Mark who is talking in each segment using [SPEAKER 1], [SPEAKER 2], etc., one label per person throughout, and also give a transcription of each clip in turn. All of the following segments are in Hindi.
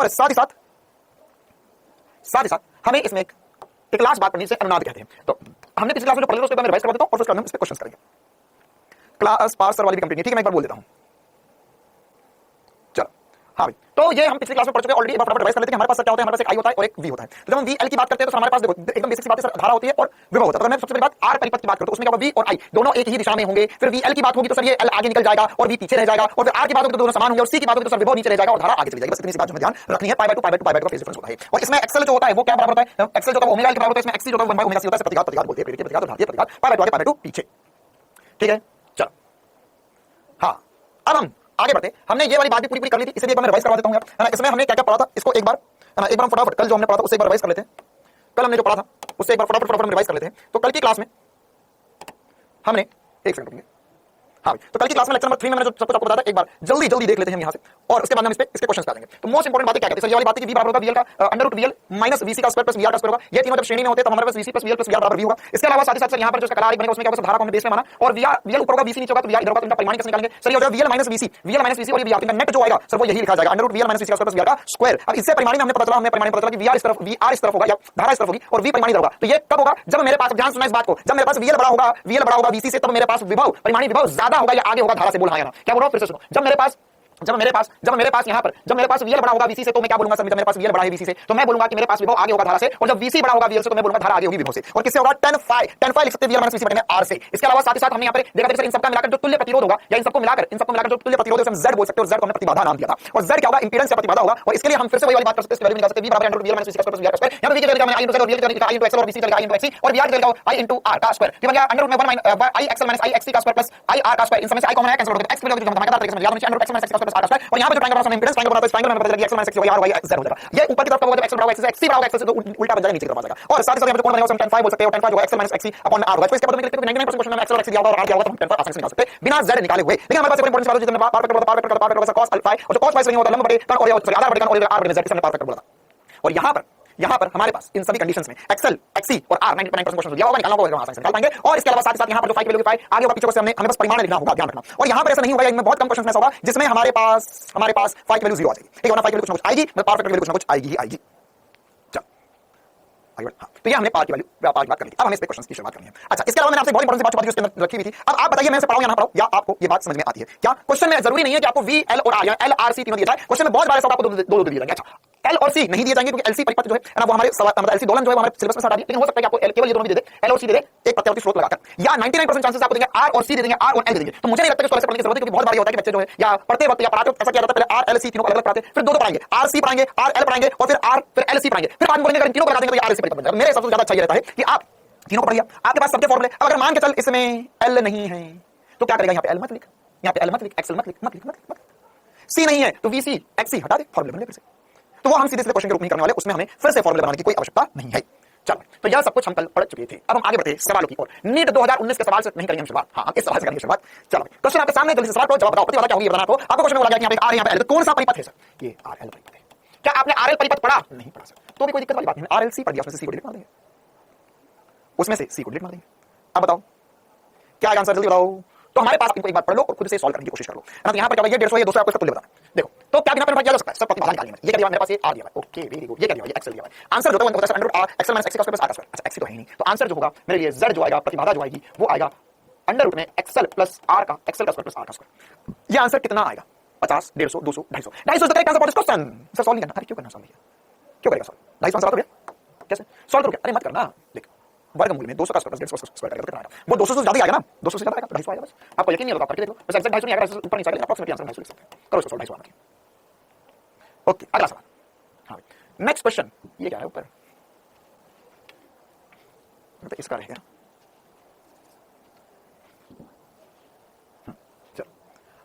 [SPEAKER 1] और साथ ही साथ हमें इसमें एक लास्ट बात पढ़नी से अनुनाद कहते हैं। तो हमने पिछली क्लास में जो पढ़ा उसको मैं रिवाइज करवा देता हूं और फिर उसके बाद हम इस पे क्वेश्चंस करेंगे। क्लास पार्सर वाली भी कंप्लीट नहीं, ठीक है, मैं एक बार बोल देता हूं। चलो हाँ भाई, तो ये हम पिछली क्लास में पढ़ चुके हैं ऑलरेडी। एक बार फटाफट रिवाइज कर लेते हैं। हमारे पास क्या होता है, हमारे पास एक आई होता है और एक वी होता है। तो जब हम वी एल की बात करते हैं तो हमारे पास देखो एकदम बेसिक सी बात है, धारा होती है और विभव होता है। तो मैं सबसे पहली बात आर परिपथ की बात करता हूं, उसमें क्या होगा, वी और आई दोनों एक ही दिशा में होंगे। फिर वी एल की बात होगी तो सर ये एल आगे निकल जाएगा और वी पीछे रह जाएगा। और फिर आर की बात होगी तो दोनों समान होंगे और सी की बात होगी तो सर विभव नीचे रह जाएगा और धारा आगे चली जाएगी। बस इतनी सी बात जो ध्यान रखनी है। पाई बाय 2 का फेज डिफरेंस होता है। और इसमें एक्सेल जो होता है वो क्या बराबर होता है, एक्सेल जो होता है ओमेगा एल के बराबर होता है। इसमें एक्सी जो होता है 1 ओमेगा सी होता है। प्रतिघात बोलते हैं, प्रेरक प्रतिघात और घातीय प्रतिघात। पाई बाय 2 पीछे, ठीक है। चलो हाँ, अब हम आगे बढ़ते। हमने ये वाली बात भी पूरी कर ली थी, इसलिए मैं रिवाइज करवा देता हूं यार, है ना। इसमें हमने क्या क्या पढ़ा था इसको एक बार हम फटाफट कल जो हमने पढ़ा था उससे एक बार रिवाइज कर लेते हैं। कल हमने जो पढ़ा था उससे एक बार फटाफट हम रिवाइज कर लेते हैं। तो कल की क्लास में हमने एक सेकंड रुकिए। हाँ, तो कल की क्लास में लेक्चर नंबर 3 में मैंने जो सब कुछ आपको बताया था, एक बार जल्दी देख लेते हैं हम यहाँ से और उसके बाद हम इसके क्वेश्चंस करेंगे। तो मोस्ट इंपोर्टेंट बात क्या कहते हैं, ये वाली बात है कि v बराबर होगा vl का √vl माइनस vc का स्क्वायर प्लस vr का स्क्वायर होगा। ये तीनों जब श्रेणी में होते हैं तो हमारे पास vc plus vl plus vr बराबर v होगा। इसके अलावा साथ ही साथ यहाँ पर जो इसका कलार बनेगा उसमें क्या होगा, धारा को हमने बेस में माना और vl ऊपर होगा vc नीचे होगा, तो vr इधर होगा, तो इनका परिमाण कैसे निकालेंगे। सर ये हो जाएगा vl माइनस vc और ये vr, इनका नेट जो आएगा सर वो यही लिखा जाएगा √vl माइनस vc का स्क्वायर प्लस vr का स्क्वायर। अब इससे परिमाणी में हमने पता चला कि vr इस तरफ होगा या धारा इस तरफ होगी और v परिमाणी इधर होगा। तो ये कब होगा, जब मेरे पास, ध्यान सुनना इस बात को, जब मेरे पास vl बड़ा होगा vc से, तब मेरे पास विभव परिमाणी विभव ज्यादा होगा या आगे होगा धारा से। बोल हाँ या ना, क्या बोल रहा हूं, फिर से सुनो। जब मेरे पास यहां पर जब मेरे पास VL बड़ा होगा VC से, तो मैं क्या बोलूंगा, जब मेरे पास VL बड़ा है VC से तो मैं बोलूंगा कि मेरे पास विभव आगे होगा धारा से। और जब VC बड़ा होगा VL से तो मैं बोलूंगा धारा आगे होगी विभव से। और किससे होगा, tan phi लिख सकते हैं VL VC बटे R से। इसके अलावा साथ ही साथ हमने यहां पर देखा था सर इन सबका मिलाकर जो तुल्य प्रतिरोध होगा या इन सबको मिलाकर जो तुल्य प्रतिरोध है उसे हम Z बोल सकते हैं। और Z को हमने प्रतिबाधा नाम दिया था। और Z क्या होगा, इंपीडेंस या प्रतिबाधा होगा। और इसके लिए हम फिर से वही वाली बात कर सकते हैं, वैल्यू निकाल सकते हैं V बराबर √VL - VC का स्क्वायर प्लस VR का स्क्वायर। यहां पे V की जगह I * Z और VL की जगह I * XL और VC की जगह I * XC और VR की जगह I * R का स्क्वायर। ये बन गया √1 I XL - I XC का स्क्वायर प्लस I R का स्क्वायर। इन सब में से I कॉमन है, कैंसिल हो गया। X की जगह हम धमाकेदार तरीके से याद रखिए √X - XC का स्क्वायर प्लस R का स्क्वायर। और यहां पे जो ट्रायंगल बना ट्रायंगल बनाता है, ट्रायंगल में पता चलेगा XL - XC होगा R Y Z हो जाएगा। ये ऊपर की तरफ होगा जब XL बराबर XC बराबर XL से तो उल्टा बन जाएगा, नीचे की तरफ आ जाएगा। और साथ ही साथ यहां पे कौन बनेगा, हम tan phi बोल सकते हैं। और tan phi जो है XL - XC अपॉन R होगा। तो इसके बाद में लिखते हैं 99% क्वेश्चन में XL और XC दिया होगा और R दिया होगा, तो हम tan phi आसानी से निकाल सकते हैं बिना Z निकाले हुए। लेकिन हमारे पास एक इंपॉर्टेंट सवाल है जिसमें पावर फैक्टर cos अल्फा और जो cos phi से नहीं होता लंब बटे tan और सॉरी आधा बटे tan और R बटे Z, इसमें पावर फैक्टर बोला था। और यहां पर हमारे पास इन सभी कंडीशंस में XL, XC और R 99% क्वेश्चन दिया होगा, निकालना होगा, आसानी से निकाल पाएंगे। और इसके अलावा साथ ही साथ यहां पर जो phi की वैल्यू phi आगे होगा पीछे को, हमें बस परिमाण लिखना होगा, ध्यान रखना। और यहां पर ऐसा नहीं होगा, इनमें बहुत कम क्वेश्चन ऐसा होगा जिसमें हमारे पास phi की वैल्यू 0 आ जाएगी, ठीक है ना। phi की वैल्यू कुछ ना कुछ आएगी, पावर फैक्टर की वैल्यू कुछ ना कुछ आएगी ही आएगी। तो ये हमने पावर की बात कर ली। अब हमें इस पे क्वेश्चंस की शुरुआत करनी है। अच्छा, इसके अलावा मैंने आपसे बहुत इंपॉर्टेंट बात उसके अंदर रखी हुई थी। अब आप बताइए मैं इसे पढ़ाऊं या ना पढ़ाऊं, या आपको ये बात समझ में आती है क्या। क्वेश्चन में जरूरी नहीं है कि आपको V L और R या L R C तीनों दिए जाए। क्वेश्चन में बहुत बार ऐसा आपको दो दिए जाएंगे। अच्छा, L और C नहीं दिए जाएंगे क्योंकि LC परिपथ जो है ना वो हमारे मतलब LC दोलन जो है हमारे सिलेबस में हटा दिए। लेकिन हो सकता है कि आपको केवल ये दोनों भी दे दे, L और C दे दे एक प्रत्यावर्ती स्रोत लगाकर, या 99% चांसेस आपको देंगे R और C दे देंगे, R और L दे देंगे। तो मुझे नहीं लगता कि इसको ऐसे पढ़ने की जरूरत है, क्योंकि बहुत बार होता है कि बच्चे जो है या पढ़ते वक्त या पढ़ाते वक्त ऐसा किया जाता है, पहले R L C तीनों को अलग-अलग पढ़ाते हैं, फिर दो पढ़ाएंगे, R C पढ़ाएंगे, R L पढ़ाएंगे और फिर R फिर L C पढ़ाएंगे, फिर बाद में बोलेंगे अगर इन तीनों को लगा देंगे तो R L C परिपथ बन जाएगा। मेरे हिसाब से ज्यादा अच्छा ये रहता है कि आप तीनों को पढ़ लिया, आपके पास सबके फॉर्मूले। अब अगर मान के चल इसमें L नहीं है तो क्या करेगा, यहाँ पे L मत लिख, यहाँ पे L मत लिख, XL मत लिख, C नहीं है तो VC XC हटा दे, फॉर्मूले बन गए फिर से। तो वो हम सीधे क्वेश्चन के रूप नहीं करने वाले, उसमें हमें फिर से फॉर्मूले बनाने की कोई आवश्यकता नहीं है। चलो, तो यह सब कुछ हम कल पढ़ चुके थे। अब हम आगे बढ़ते हैं सवालों की ओर। नीट 2019 के सवाल से नहीं करेंगे हम शुरुआत, हाँ इस सवाल से करेंगे शुरुआत। चलो, क्वेश्चन आपके सामने, जल्दी से सवाल को जवाब बताओ, प्रतिबाधा क्या होगी बताना आपको। आपको क्वेश्चन में बोला गया कि यहाँ पे R यहाँ पे L, कौन सा परिपथ है सर, ये RL परिपथ है। क्या आपने RL परिपथ पढ़ा, नहीं पढ़ा सर, तो भी कोई दिक्कत वाली बात नहीं। RLC पढ़ दिया, उसमें से C को डिलीट मार देंगे, उसमें से C को डिलीट मार देंगे। अब बताओ क्या आंसर, जल्दी बताओ। तो हमारे पास इनको एक बार पढ़ लो और खुद से सॉल्व करने की कोशिश कर लो, है ना। तो यहाँ पर क्या होगा, ये 150 ये 200 आपको इसका तुल्य बताना। देखो तो क्या बिना पेन किया जा सकता है, सब प्रतिबाधा निकालनी है। ये क्या दिया मेरे पास, ये R दिया है, ओके वेरी गुड। ये क्या दिया, ये XL दिया है। आंसर जो होता है वो √R XL - XC का स्क्वायर प्लस R का स्क्वायर। अच्छा, XC तो है ही नहीं, तो आंसर जो होगा मेरे लिए Z जो आएगा, प्रतिबाधा जो आएगी वो आएगा √ में XL प्लस R का, XL का स्क्वायर प्लस R का स्क्वायर। ये आंसर कितना आएगा, 50 150 200 250 250 तक answer point question sir solve नहीं करना। अरे क्यों करना सॉल्व, क्यों करेगा सॉल्व, 250 आंसर आ गया, कैसे सॉल्व करोगे, अरे मत करना। देख वर्गमूल में 200 का स्क्वायर प्लस 150 का स्क्वायर कितना आएगा, वो 200 से ज्यादा आएगा ना, 200 से ज्यादा आएगा तो 250 आएगा। बस आपको यकीन नहीं होगा, करके देख लो, बस एग्जैक्ट 250 नहीं आएगा, ऊपर नीचे आएगा, अप्रॉक्सिमेटली आंसर 250 लिख सकते हैं। करो इसको सॉल्व, 250 आना चाहिए। ओके, अगला सवाल। हाँ, नेक्स्ट क्वेश्चन ये क्या है ऊपर, तो इसका रहेगा। चलो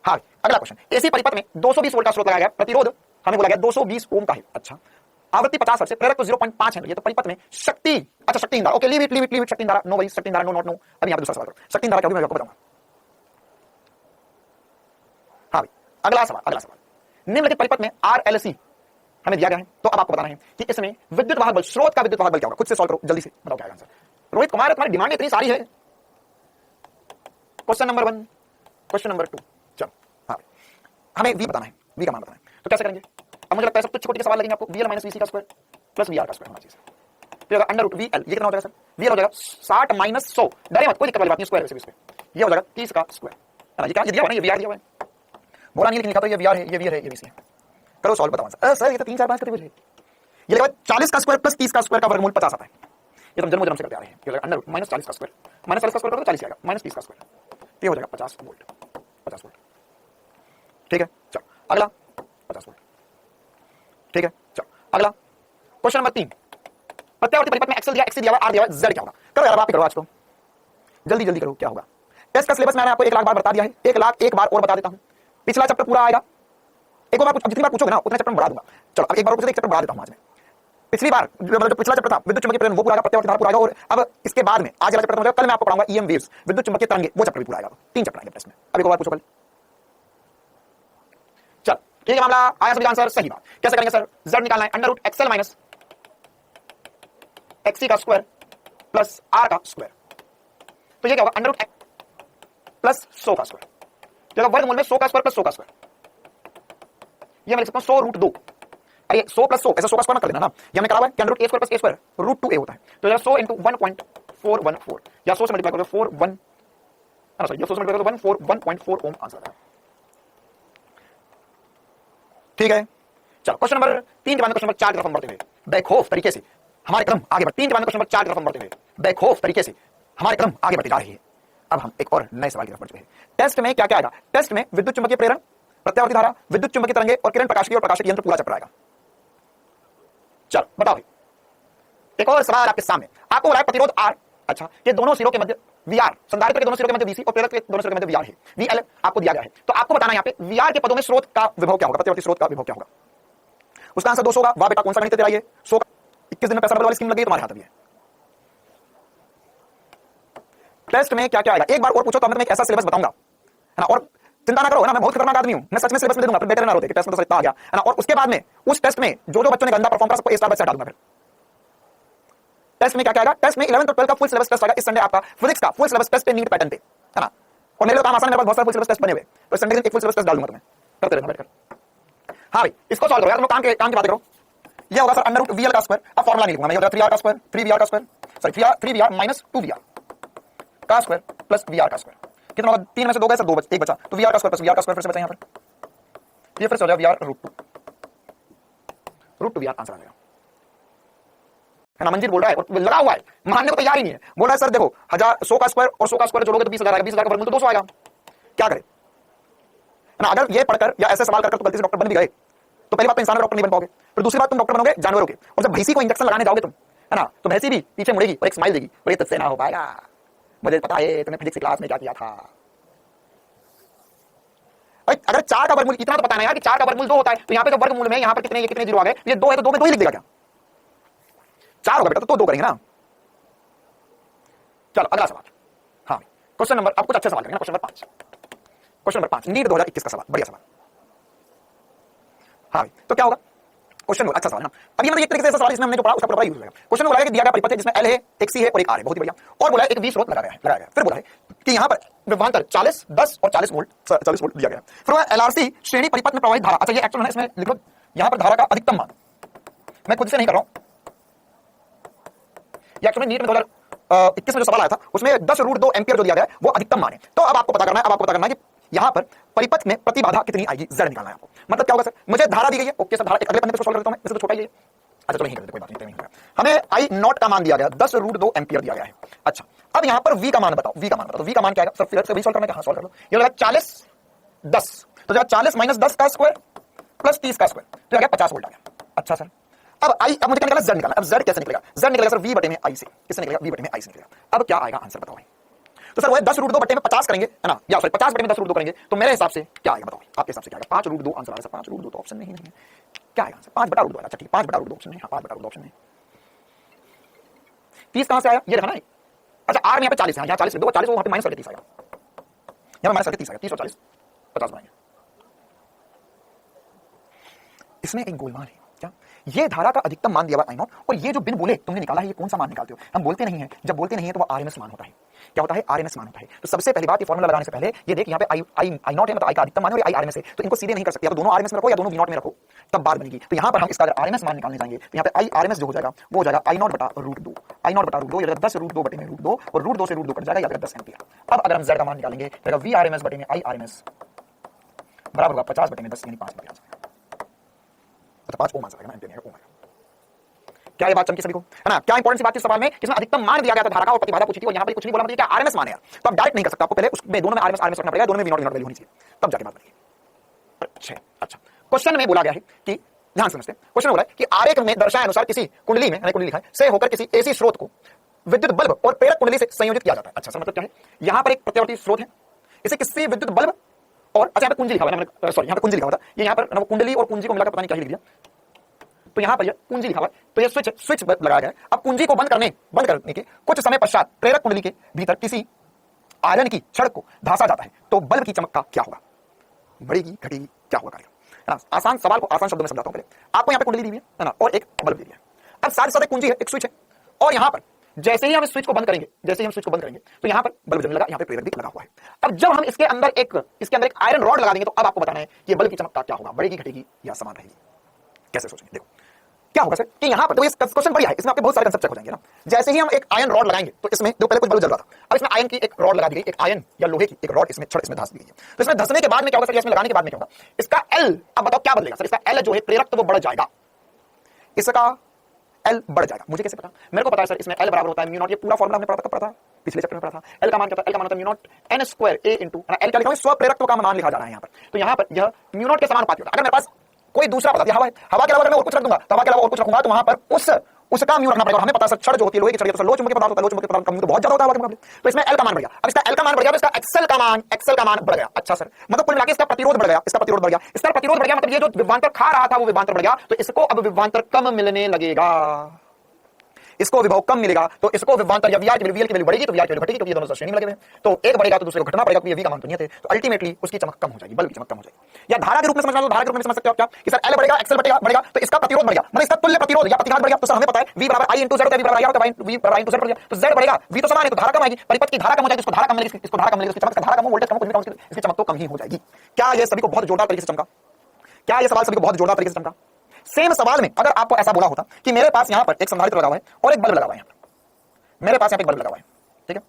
[SPEAKER 1] हाँ, अगला क्वेश्चन, एसी परिपथ में 220 वोल्ट का स्रोत लगाया गया, प्रतिरोध हमें बोला गया 220 ओम का है। अच्छा, आवृत्ति 50 हर्ट्ज से, प्रेरक तो 0.5 है। ये तो परिपथ में शक्ति, अच्छा शक्ति धारा, ओके लीव इट शक्ति धारा, नो भाई शक्ति धारा, नो नॉट नो। अभी यहां पे दूसरा सवाल करो, शक्ति धारा क्या होगी मैं आपको बताऊंगा। हाँ भाई, अगला सवाल निम्नलिखित परिपथ में RLC हमें दिया गया है, तो अब आपको बताना है कि इसमें विद्युत वाहक बल, स्रोत का विद्युत वाहक बल क्या होगा। खुद से सॉल्व करो, जल्दी से बताओ क्या आंसर। रोहित कुमार, तुम्हारी डिमांड इतनी सारी है। क्वेश्चन नंबर 1, क्वेश्चन नंबर 2, चलो हाँ हमें V बताना है, V का मान बताना है। तो कैसे करेंगे, अब अब मुझे लगता है सब कुछ छोटे सवाल लगेंगे आपको। VL माइनस VC का स्क्वायर प्लस VR का स्क्वायर होना चाहिए। तो अंडर रूट VL ये कितना हो जाएगा सर? VL हो जाएगा 60 माइनस 100, डरे मत, कोई दिक्कत वाली बात नहीं, स्क्वायर वैसे भी ये हो जाएगा 30 का स्क्वायर है ना। ये क्या दिया हुआ ना, ये VR दिया हुआ है, बोला नहीं लेकिन लिखा तो ये VR है, ये VR है, ये VC है। करो सॉल्व, बताओ सर ये तो 3 4 5 करते हुए ये लगा 40 का स्क्वायर प्लस 30 का स्क्वायर का वर्गमूल 50 आता है। ये तो जन्म से करते आ रहे हैं। ये लगा अंडर रूट माइनस 40 का स्क्वायर, माइनस 40 का स्क्वायर करो तो 40 आएगा, माइनस 30 का स्क्वायर, ये हो जाएगा 50 वोल्ट, 50 वोल्ट। ठीक है, चलो अगला 50 वोल्ट। ठीक है, चलो अगला क्वेश्चन नंबर 3, प्रत्यावर्ती परिपथ में एक्सल दिया, एक्सी दिया हुआ, आर दिया हुआ, जेड क्या होगा? करो यार, आप ही करो आज को, जल्दी जल्दी करो, क्या होगा? टेस्ट का सिलेबस मैंने आपको 1 लाख बार बता दिया है, 1 लाख एक बार और बता देता हूं। पिछला चैप्टर पूरा आएगा, एक बार जितनी बार पूछोगे ना उतना चैप्टर बढ़ा दूंगा। चलो अब एक बार पूछो, एक चैप्टर बढ़ा देता हूं आज में। पिछली बार मतलब जो पिछला चैप्टर था विद्युत चुंबकीय प्रेरण वो पूरा आएगा, प्रत्यावर्ती धारा पूरा आएगा, और अब इसके बाद में आज वाला चैप्टर हो जाएगा, कल मैं आपको पढ़ाऊंगा ईएम वेव्स, विद्युत चुंबकीय तरंगे, वो चैप्टर भी पूरा आएगा। 3 चैप्टर आएंगे टेस्ट में। अब एक बार पूछो कल। चल ठीक है, मामला आया सभी आंसर सही बात। कैसे करेंगे सर? z निकालना है, under root XL minus XC का स्क्वायर प्लस आर का स्क्वायर। तो ये क्या होगा? अंडर रूट प्लस 100 का स्क्वायर, तो वर्गमूल में 100 का स्क्वायर प्लस 100 का स्क्वायर, ये मैं लिख सकता हूं 100 रूट 2। अरे 100 प्लस 100 ऐसा 100 का स्क्वायर मत कर देना ना, ये हमने करा हुआ है कि under root a square plus a square root 2a होता है। तो 100 into 1.414 या 100 से मल्टीप्लाई करोगे 41, सॉरी ये 100 से मल्टीप्लाई करोगे 141.4 ओम आंसर आता है। ठीक है, चलो क्वेश्चन नंबर 3 के बाद क्वेश्चन नंबर 4 की तरफ हम बढ़ते हुए बेखौफ तरीके से हमारे क्रम आगे बढ़, 3 के बाद क्वेश्चन नंबर 4 की तरफ हम बढ़ते हुए बेखौफ तरीके से हमारे क्रम आगे बढ़ते जा रहे हैं। अब हम एक और नए सवाल की तरफ बढ़ चुके हैं। टेस्ट में क्या क्या आएगा? टेस्ट में विद्युत चुंबकीय प्रेरण, प्रत्यावर्ती धारा, विद्युत चुंबकीय तरंगे और किरण प्रकाशिकी और प्रकाशिक यंत्र पूरा चैप्टर आएगा। चलो बताओ भाई, एक और सवाल आपके सामने, आपको बोला है प्रतिरोध R, अच्छा ये दोनों सिरों के मध्य VR, संधारित्र के दोनों सिरों के मध्य VC और प्रेरक के दोनों सिरों के मध्य VR है, VL आपको दिया गया है। तो आपको बताना है यहाँ पे VR के पदों में स्रोत का विभव क्या होगा, प्रत्यावर्ती स्रोत का विभव क्या होगा? उसका आंसर 200 होगा। वाह बेटा, कौन सा गणित तेरा ये? 100 21 दिन में पैसा वाली स्कीम लगी, तुम्हारे हाथ में है। टेस्ट में क्या क्या आएगा एक बार और पूछो तो मैं एक ऐसा सिलेबस बताऊंगा, है ना। और चिंता ना करो, है ना, मैं बहुत खतरनाक आदमी हूं, मैं सच में सिलेबस में दे दूंगा, फिर बेटर ना होते कि टेस्ट में तो इतना आ गया, है ना। और उसके बाद में उस टेस्ट में जो बच्चों ने गंदा परफॉर्म करा सबको A स्टार बच्चा डालूंगा। फिर टेस्ट में क्या क्या आएगा? टेस्ट में 11 और 12 का फुल सिलेबस टेस्ट आएगा। इस संडे आपका फिजिक्स का फुल सिलेबस टेस्ट पे, नीट पैटर्न पे, है ना। और मेरे काम आसान है, मेरे पास बहुत सारे फुल सिलेबस टेस्ट बने हुए, तो संडे एक फुल सिलेबस टेस्ट डाल दूंगा तुम्हें, करते रहना बैठकर। हाँ भाई इसको सॉल्व करो यार, तुम काम की बात करो। ये होगा सर अंडर रूट VL का स्क्वायर, अब फॉर्मूला नहीं लिखूंगा मैं, ये हो जाएगा 3R का स्क्वायर, 3VR का square, sorry 3VR minus 2VR का स्क्वायर प्लस VR का स्क्वायर। कितना होगा? 3 में से 2 गए सर, 2 एक बचा, तो VR का स्क्वायर प्लस VR का स्क्वायर फिर से बचा यहाँ पर, ये फिर से हो जाएगा VR रूट 2 VR आंसर आ जाएगा, है ना। मंजीत बोल रहा है और लगा हुआ है, मानने को तैयार ही नहीं है, बोल रहा है सर देखो 100 का स्क्वायर और 100 का स्क्वायर जोड़ोगे तो 20,000 आएगा, 20,000 का वर्गमूल तो 200 आएगा, क्या करे, है ना। अगर ये पढ़कर या ऐसे सवाल कर तो गलती से डॉक्टर बन भी गए तो पहली बात तो इंसान डॉक्टर नहीं बन पाओगे, फिर दूसरी बात तुम डॉक्टर बनोगे जानवरों के, और जब भैंसी को इंजेक्शन लगाने जाओगे तुम, है ना, तो भैंसी भी पीछे मुड़ेगी और एक स्माइल देगी, और ये तुझसे ना हो पाएगा, मुझे पता है तुमने फिजिक्स क्लास में क्या किया था। अगर 4 का वर्गमूल, इतना तो बताना यार कि 4 का वर्गमूल 2 होता है, तो यहाँ पे जो वर्गमूल में यहाँ पर कितने जीरो आ गए, ये 2 है तो 2 में 2 ही लिख देगा क्या? 4 होगा बेटा तो 2 करेंगे ना। चलो अगला सवाल, हाँ क्वेश्चन नंबर, अब कुछ अच्छे सवाल करेंगे, question number 5, question number 5 NEET 2021 का सवाल, बढ़िया सवाल। हाँ तो क्या होगा क्वेश्चन? अच्छा सवाल है ना। अब ये मतलब एक तरीके से ऐसा सवाल इसमें हमने जो पढ़ा उसका पूरा यूज होगा। क्वेश्चन बोला है कि दिया गया परिपथ है जिसमें L है, एक C है और एक R है, बहुत ही बढ़िया, और बोला है एक V स्रोत लगाया गया। फिर बोला है कि यहाँ पर विभवांतर 40, 10 और 40 वोल्ट दिया गया। फिर बोला LRC श्रेणी परिपथ में प्रवाहित धारा, अच्छा ये एक्चुअल है, इसमें लिख लो यहाँ पर धारा का अधिकतम मान, मैं खुद से नहीं कर रहा हूँ, ये एक्चुअली नीट में 2021 में जो सवाल आया था उसमें 10 रूट 2 एम्पियर जो दिया गया वो अधिकतम मान है। तो अब आपको पता करना है कि यहाँ पर परिपथ में प्रतिबाधा कितनी आएगी, Z निकालना है आपको। मतलब क्या होगा सर, मुझे धारा दी गई है, ओके सर धारा एक अगले पन्ने पे सॉल्व करता हूं मैं, इससे तो छोटा ही है, अच्छा चलो यही कर देते, कोई बात नहीं होगा। हमें I नॉट का मान दिया गया 10 रूट 2 एम्पियर दिया गया है। अच्छा अब यहाँ पर V का मान बताओ, V का मान बताओ, V का मान क्या आएगा सर? फिर से वही सॉल्व करना है, कहां सॉल्व कर लो, ये लगा 40 10, तो जब 40 माइनस 10 का स्क्वायर प्लस 30 का स्क्वायर तो आ गया 50 वोल्ट आ गया। अच्छा सर अब मुझे क्या निकला? Z निकालना। अब Z कैसे निकलेगा? Z निकलेगा सर V बटे में I से, किससे निकलेगा? V बटे में I से निकलेगा। अब क्या आएगा आंसर बताओ भाई? तो सर वो 10 रूट 2 बटे में 50 करेंगे, है ना, या सॉरी 50 बटे में 10 रूट 2 करेंगे, तो मेरे हिसाब से क्या आएगा बताओ? आपके हिसाब से क्या आएगा? 5 रूट 2 आंसर आ रहा है सर, 5 रूट 2 तो ऑप्शन नहीं है, क्या आएगा आंसर? 5 बटा रूट 2। अच्छा ठीक, 5 बटा रूट 2 ऑप्शन नहीं है, 5 बटा रूट 2 ऑप्शन नहीं। 30 कहां से आया? ये रखा ना। अच्छा R में यहाँ पे 40 है, यहाँ 40 दो 40 वहां पे माइनस करके 30 आएगा, यहाँ माइनस करके 30 आएगा, 30 और 40 50 बनाएंगे। इसमें एक गोलमाल है क्या? ये धारा का अधिकतम मान दिया हुआ I0, और ये जो बिन बोले तुमने निकाला है, ये कौन सा मान निकालते हो? हम बोलते नहीं है, जब बोलते नहीं है तो वो RMS मान होता है। क्या होता है, आरएमएस मान होता है। तो सबसे पहली बात, ये फॉर्मूला लगाने से पहले ये देख, यहाँ पे आई नॉट है, मतलब आई का अधिकतम मान है और आई आरएमएस है, तो इनको सीधे नहीं कर सकते, या तो दोनों आरएमएस में रखो या दोनों वी नॉट में रखो, तब बात बनेगी। तो यहाँ पर हम इसका अगर आरएमएस मान निकालने जाएंगे तो यहाँ पे आई आरएमएस जो हो जाएगा वो हो जाएगा आई नॉट बटा रूट 2, आई नॉट बटा रूट 2, या 10 रूट 2 बटे में रूट 2, और रूट 2 से रूट 2 कट जाएगा, या 10 एम्पियर। अब अगर हम जेड का मान निकालेंगे तो वी आरएमएस बटे में आई आरएमएस बराबर होगा 50 बटे में 10, यानी 5 एम्पियर आ जाएगा, मतलब 5 ओम आ जाएगा, एम्पियर नहीं ओम आएगा। क्या ये बात चमकी सभी को, है ना? क्या इंपॉर्टेंट सी बात इस सवाल में, इसमें अधिकतम मान दिया गया था धारा का और प्रतिबाधा पूछी थी, और यहाँ पर कुछ नहीं बोला, मतलब क्या आरएमएस मान है यार, तो आप डायरेक्ट नहीं कर सकते, आपको पहले उसमें दोनों में आरएमएस आरएमएस रखना पड़ेगा, दोनों में वी नॉट वैल्यू होनी चाहिए, तब जाके बात बनेगी। अच्छा, क्वेश्चन में बोला गया है कि, ध्यान समझते हैं, क्वेश्चन बोला है कि आरेख में दर्शाए अनुसार किसी कुंडली में, कुंडली लिखा है, से होकर किसी एसी स्रोत को विद्युत बल्ब और प्रेरक कुंडली से संयोजित किया जाता है। अच्छा, सर मतलब क्या है, यहाँ पर एक प्रत्यावर्ती स्रोत है, इसे किसी विद्युत बल्ब और, अच्छा यहाँ पे कुंजी लिखा हुआ है, सॉरी यहाँ पे कुंजी लिखा हुआ था, ये यहाँ पर कुंडली और कुंजी को मिलाकर पता नहीं क्या लिख दिया, तो यहाँ पर कुंजी लिखा हुआ है, तो ये स्विच लगाया गया है। अब कुंजी को बंद करने के कुछ समय पश्चात प्रेरक कुंडली के भीतर किसी आयरन की छड़ को धांसा जाता है, तो बल्ब की चमक का क्या होगा, बढ़ेगी घटेगी, क्या होगा कार्य? आसान सवाल को आसान शब्दों में समझाता हूं। पहले आपको यहाँ पे कुंडली दी हुई है ना, और एक बल्ब दी है। अब साथ साथ एक कुंजी है, एक स्विच है, और यहाँ पर जैसे ही हम स्विच को बंद करेंगे, तो यहाँ पर बल्ब जलने लगा, यहाँ पे प्रेरक भी लगा हुआ है। अब जब हम इसके अंदर एक आयरन रॉड लगा देंगे, तो अब आपको बताना है कि बल्ब की चमक का क्या होगा, बढ़ेगी घटेगी या समान रहेगी। कैसे सोचेंगे, देखो क्या होगा सर कि यहाँ पर, तो ये क्वेश्चन बढ़िया है, इसमें आपके बहुत सारे कंसेप्ट चेक हो जाएंगे ना। जैसे ही हम एक आयरन रॉड लगाएंगे, तो इसमें जो पहले कुछ बल्ब जल रहा था, अब इसमें आयरन की एक रॉड लगा दी गई, एक आयरन या लोहे की एक रॉड इसमें छड़ इसमें धंस दी गई है। तो इसमें धंसने के बाद में क्या होगा सर, इसमें लगाने के बाद में क्या होगा, इसका एल, अब बताओ क्या बदलेगा सर, इसका एल जो है प्रेरक, तो वो बढ़ जाएगा, इसका एल बढ़ जाएगा। मुझे कैसे पता, मेरे को पता है सर, इसमें एल बराबर होता है म्यू नॉट, ये पूरा फॉर्मूला हमने पढ़ा था पिछले चैप्टर में पढ़ा था। एल का मान क्या होता है, एल का मान होता है mu not an square A into, L क्या लिखा है, स्व प्रेरकत्व का मान लिखा जा रहा है यहाँ पर, तो यहाँ पर यह म्यू नॉट के समानुपाती होता है। अगर मेरे पास कोई दूसरा पता, हवा है, हवा के अलावा मैं और कुछ रख दूंगा, हवा के अलावा और कुछ रखूंगा, तो वहां पर उसका म्यू रखना पड़ेगा। हमें पता है छड़ जो होती है लोहे की छड़, तो लो चुंबकीय पदार्थ होता है, लो चुंबकीय पदार्थ का म्यू तो बहुत ज्यादा होता है हवा के मुकाबले, तो इसमें एल का मान बढ़ गया। अब इसका एल का मान बढ़ गया, तो इसका एक्सेल का मान बढ़ गया। अच्छा सर, मतलब कुल मिलाकर इसका प्रतिरोध बढ़ गया, इसका प्रतिरोध बढ़ गया, मतलब ये जो विभवांतर खा रहा था वो विभवांतर बढ़ गया, तो इसको अब विभवांतर कम मिलने लगेगा, इसको विभव कम मिलेगा, तो इसको विभवांतर या वीआर की वैल्यू बढ़ेगी, तो वीआर की वैल्यू घटेगी, क्योंकि ये दोनों श्रेणी में लगे हुए हैं, तो एक बढ़ेगा तो दूसरे को घटना पड़ेगा, क्योंकि वी का मान तो नहीं है, तो अल्टीमेटली उसकी चमक कम हो जाएगी, बल्ब की चमक कम हो जाएगी। या धारा के रूप में समझना, तो धारा के रूप में समझ सकते हो आप क्या कि सर एल बढ़ेगा, एक्सेल बढ़ेगा, तो इसका प्रतिरोध बढ़ेगा, मतलब इसका तुल्य प्रतिरोध या प्रतिघात बढ़ गया। तो सर हमें पता है वी बराबर आई इनटू जेड होता है, वी बराबर आई होता है, वी बराबर आई इनटू जेड बढ़ गया, तो जेड बढ़ेगा, वी तो समान है, तो धारा कम आएगी, परिपथ की धारा कम हो जाएगी, इसको धारा कम मिलेगी, इसको धारा कम मिलेगी, इसकी चमक धारा कम, वोल्टेज कम, कुछ भी कम, इसकी चमक तो कम ही हो जाएगी। क्या ये सभी को बहुत जोरदार तरीके से चमका? क्या ये सवाल सभी को बहुत जोरदार तरीके से चमका? सेम सवाल में अगर आपको ऐसा बोला होता कि मेरे पास यहाँ पर एक संधारित्र लगा हुआ है और एक बल्ब लगा हुआ है, मेरे पास यहाँ पे एक बल्ब लगा हुआ है, ठीक है,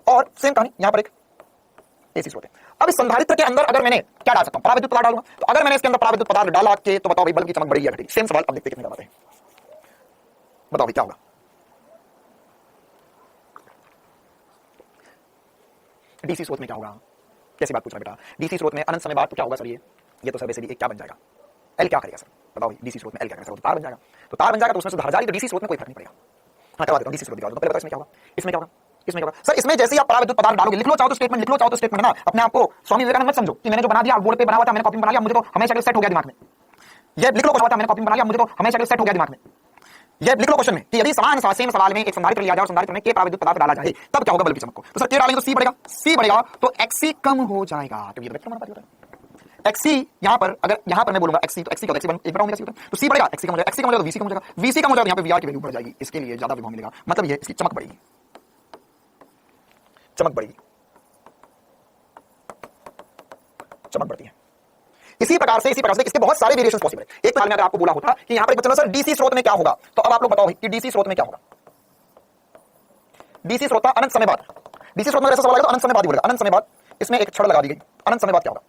[SPEAKER 1] और सेम कहानी यहाँ पर एक एसी स्रोत है। अब इस संधारित्र के अंदर अगर मैंने क्या डाल सकता हूं, पराविद्युत पदार्थ डालूंगा, तो अगर मैंने इसके अंदर पराविद्युत पदार्थ डाला के, तो बताओ भाई बल्ब की चमक बढ़ेगी या घटेगी? सेम सवाल, अब देखते कितने बात है, बताओ भाई क्या होगा। डीसी स्रोत में क्या होगा, कैसी बात पूछ रहा बेटा, डीसी स्रोत में अनंत समय बाद तो क्या होगा सर, ये तो सर बेसिकली क्या बन जाएगा, एल क्या करेगा सर, बताओ भाई डीसी स्रोत में एल क्या करेगा सर, तार बन जाएगा, तो तार बन जाएगा, तो उसमें से धारा जाएगी, तो डीसी स्रोत में कोई फर्क नहीं पड़ेगा। हाँ करवा देता हूं, डीसी स्रोत दिखा दो, पहले बताओ इसमें क्या होगा, इसमें क्या होगा, इसमें क्या होगा सर, इसमें जैसे ही आप पराविद्युत पदार्थ डालोगे, लिख लो चाहो तो स्टेटमेंट, लिख लो चाहो तो स्टेटमेंट, है ना, अपने आप को स्वामी विवेकानंद मत समझो कि मैंने जो बना दिया बोर्ड पे बना हुआ था, मैंने कॉपी में बना लिया, मुझे तो हमेशा सेट हो गया दिमाग में, ये लिख लो कुछ हुआ था, मैंने कॉपी में बना लिया, मुझे तो हमेशा सेट हो गया दिमाग में, ये लिख लो क्वेश्चन में कि यदि समान सेम सवाल में एक संधारित्र लिया जाए और संधारित्र में के पराविद्युत पदार्थ डाला जाए, तब क्या होगा बल्ब की चमक को, तो सर के डालेंगे तो सी बढ़ेगा, तो एक्सी कम हो जाएगा, तो ये वेक्टर होता है एक्सी, यहाँ पर अगर यहाँ पर मैं बोलूंगा एक्सी, तो एक्सी का एक्सी एक बड़ा होगा, तो सी बढ़ेगा, एक्सी कम हो जाएगा, एक्सी कम हो जाएगा, वीसी कम हो जाएगा, वीसी कम हो जाएगा, यहाँ पे वीआर की वैल्यू बढ़ जाएगी, इसके लिए ज्यादा विभव मिलेगा, मतलब ये इसकी चमक बढ़ेगी, चमक बढ़ेगी, चमक बढ़ती है। इसी प्रकार से इसके बहुत सारे वेरिएशंस पॉसिबल है। एक साल में अगर आपको बोला होता कि यहाँ पर चलो सर डीसी स्रोत में क्या होगा, तो अब आप लोग बताओ कि डीसी स्रोत में क्या होगा। डीसी स्रोत अनंत समय बाद, डीसी स्रोत में ऐसा सवाल आएगा तो अनंत समय बाद ही बोलेगा, अनंत समय बाद इसमें एक छड़ लगा दी गई, अनंत समय बाद क्या होगा,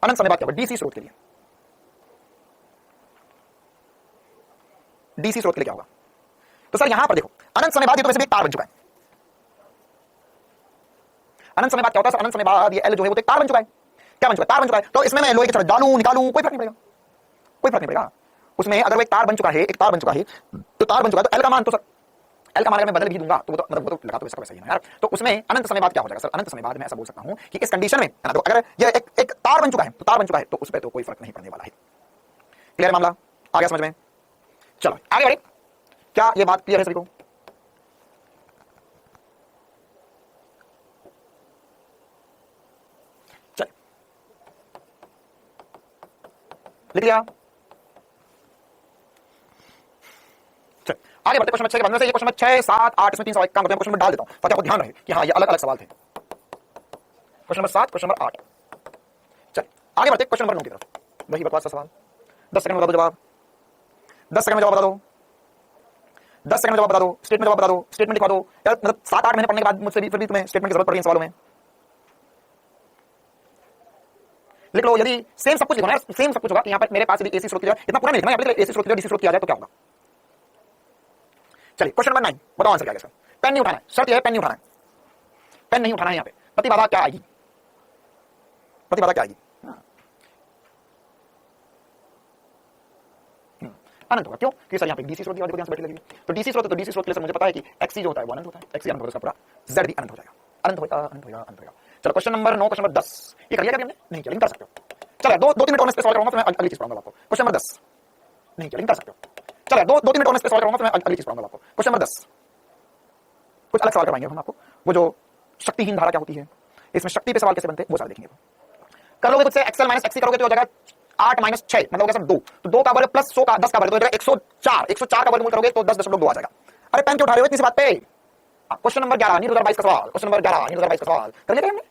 [SPEAKER 1] अनंत समय बाद क्या होगा डीसी स्रोत के लिए, डीसी स्रोत के लिए क्या होगा, तो सर यहां पर देखो अनंत समय बाद ये तो वैसे भी एक तार बन चुका है, अनंत समय बाद क्या होता है सर, अनंत समय बाद ये एल जो है वो तो एक तार बन चुका है, क्या बन चुका है, तार बन चुका है, तो इसमें मैं लोहे की छड़ डालूं निकालूं कोई फर्क नहीं पड़ेगा, कोई फर्क नहीं पड़ेगा उसमें, अगर वो एक तार बन चुका है, एक तार बन चुका है, तो तार बन चुका है, तो एल का मान, तो सर एल का मान अगर मैं बदल भी दूंगा तो वो तो मतलब वो तो लगा तो वैसा वैसा ही है यार, तो उसमें अनंत समय बाद क्या हो जाएगा सर, अनंत समय बाद मैं ऐसा बोल सकता हूं कि इस कंडीशन में तो अगर ये एक तार बन चुका है, तो तार बन चुका है, तो उस पर तो कोई फर्क नहीं पड़ने वाला है। क्लियर मामला आ गया समझ में? चलो आगे बढ़े, क्या ये बात क्लियर है सभी को? चल लिख लिया, चल आगे बढ़ते क्वेश्चन 6 के बाद में से ये क्वेश्चन 6 7 8 इसमें 3 सवाल काम करते हैं, क्वेश्चन नंबर डाल देता हूं ताकि आपको ध्यान रहे कि हां ये अलग अलग सवाल थे। Question number 7 question number 8। चल आगे बढ़ते क्वेश्चन नंबर 9 की तरफ। वही बकवास सा सवाल। 10 सेकंड में बता दो जवाब, 10 सेकंड में जवाब बता दो, 10 सेकंड में जवाब बता दो, स्टेटमेंट जवाब बता दो, स्टेटमेंट लिखवा दो। यार मतलब 7-8 महीने पढ़ने के बाद मुझसे भी फिर भी तुम्हें स्टेटमेंट की जरूरत पड़ रही है सवालों में। लिख लो, यदि सेम सब कुछ लिखो ना, सेम सब कुछ होगा। यहां पर मेरे पास भी एसी स्रोत की जगह इतना पूरा नहीं लिखना, यहां पर एसी स्रोत की जगह डीसी स्रोत किया जाए तो क्या होगा। चलिए क्वेश्चन नंबर 9 बताओ आंसर क्या है इसका। पेन नहीं उठाना है, शर्त यह है पेन नहीं उठाना है, पेन नहीं उठाना है। यहां पे प्रतिबाधा क्या आएगी, प्रतिबाधा क्या आएगी, अनंत होगा। क्यों? क्योंकि सर यहां पे डीसी स्रोत दिया, देखो यहां से बैठी लगेगी तो डीसी स्रोत, तो डीसी स्रोत के लिए सर मुझे पता है कि एक्सी जो होता है वो अनंत होता है, एक्सी अनंत होगा, पूरा जेड भी अनंत हो जाएगा, अनंत होगा, अनंत होगा, अनंत होगा। चलो क्वेश्चन नंबर 9 क्वेश्चन नंबर 10 ये कर लिया क्या हमने? नहीं किया, लेकिन कर सकते हो। चलो 2-3 मिनट और मैं सॉल्व करूंगा, फिर मैं अगली चीज पढ़ाऊंगा आपको। क्वेश्चन नंबर 10 नहीं किया, लेकिन कर सकते हो। चलो 2-3 मिनट और मैं सॉल्व करूंगा, फिर मैं अगली चीज पढ़ाऊंगा आपको। क्वेश्चन नंबर 10 कुछ अलग सवाल करवाएंगे हम आपको, वो जो शक्तिहीन धारा क्या होती है, इसमें शक्ति पे सवाल कैसे बनते हैं वो सारे देखेंगे। कर लोगे खुद से, एक्सएल माइनस एक्सी करोगे तो हो जाएगा 8 माइनस 6 मतलब होगा सर 2, तो 2 का वर्ग प्लस 100 का 10 का वर्ग तो हो जाएगा 104, 104 का वर्गमूल करोगे तो 10.2 आ जाएगा। अरे पेन क्यों उठा रहे हो इतनी सी बात पे। क्वेश्चन नंबर 11 नीट 2022 का सवाल, क्वेश्चन नंबर 11 नीट 2022 का सवाल कर लिया हमने?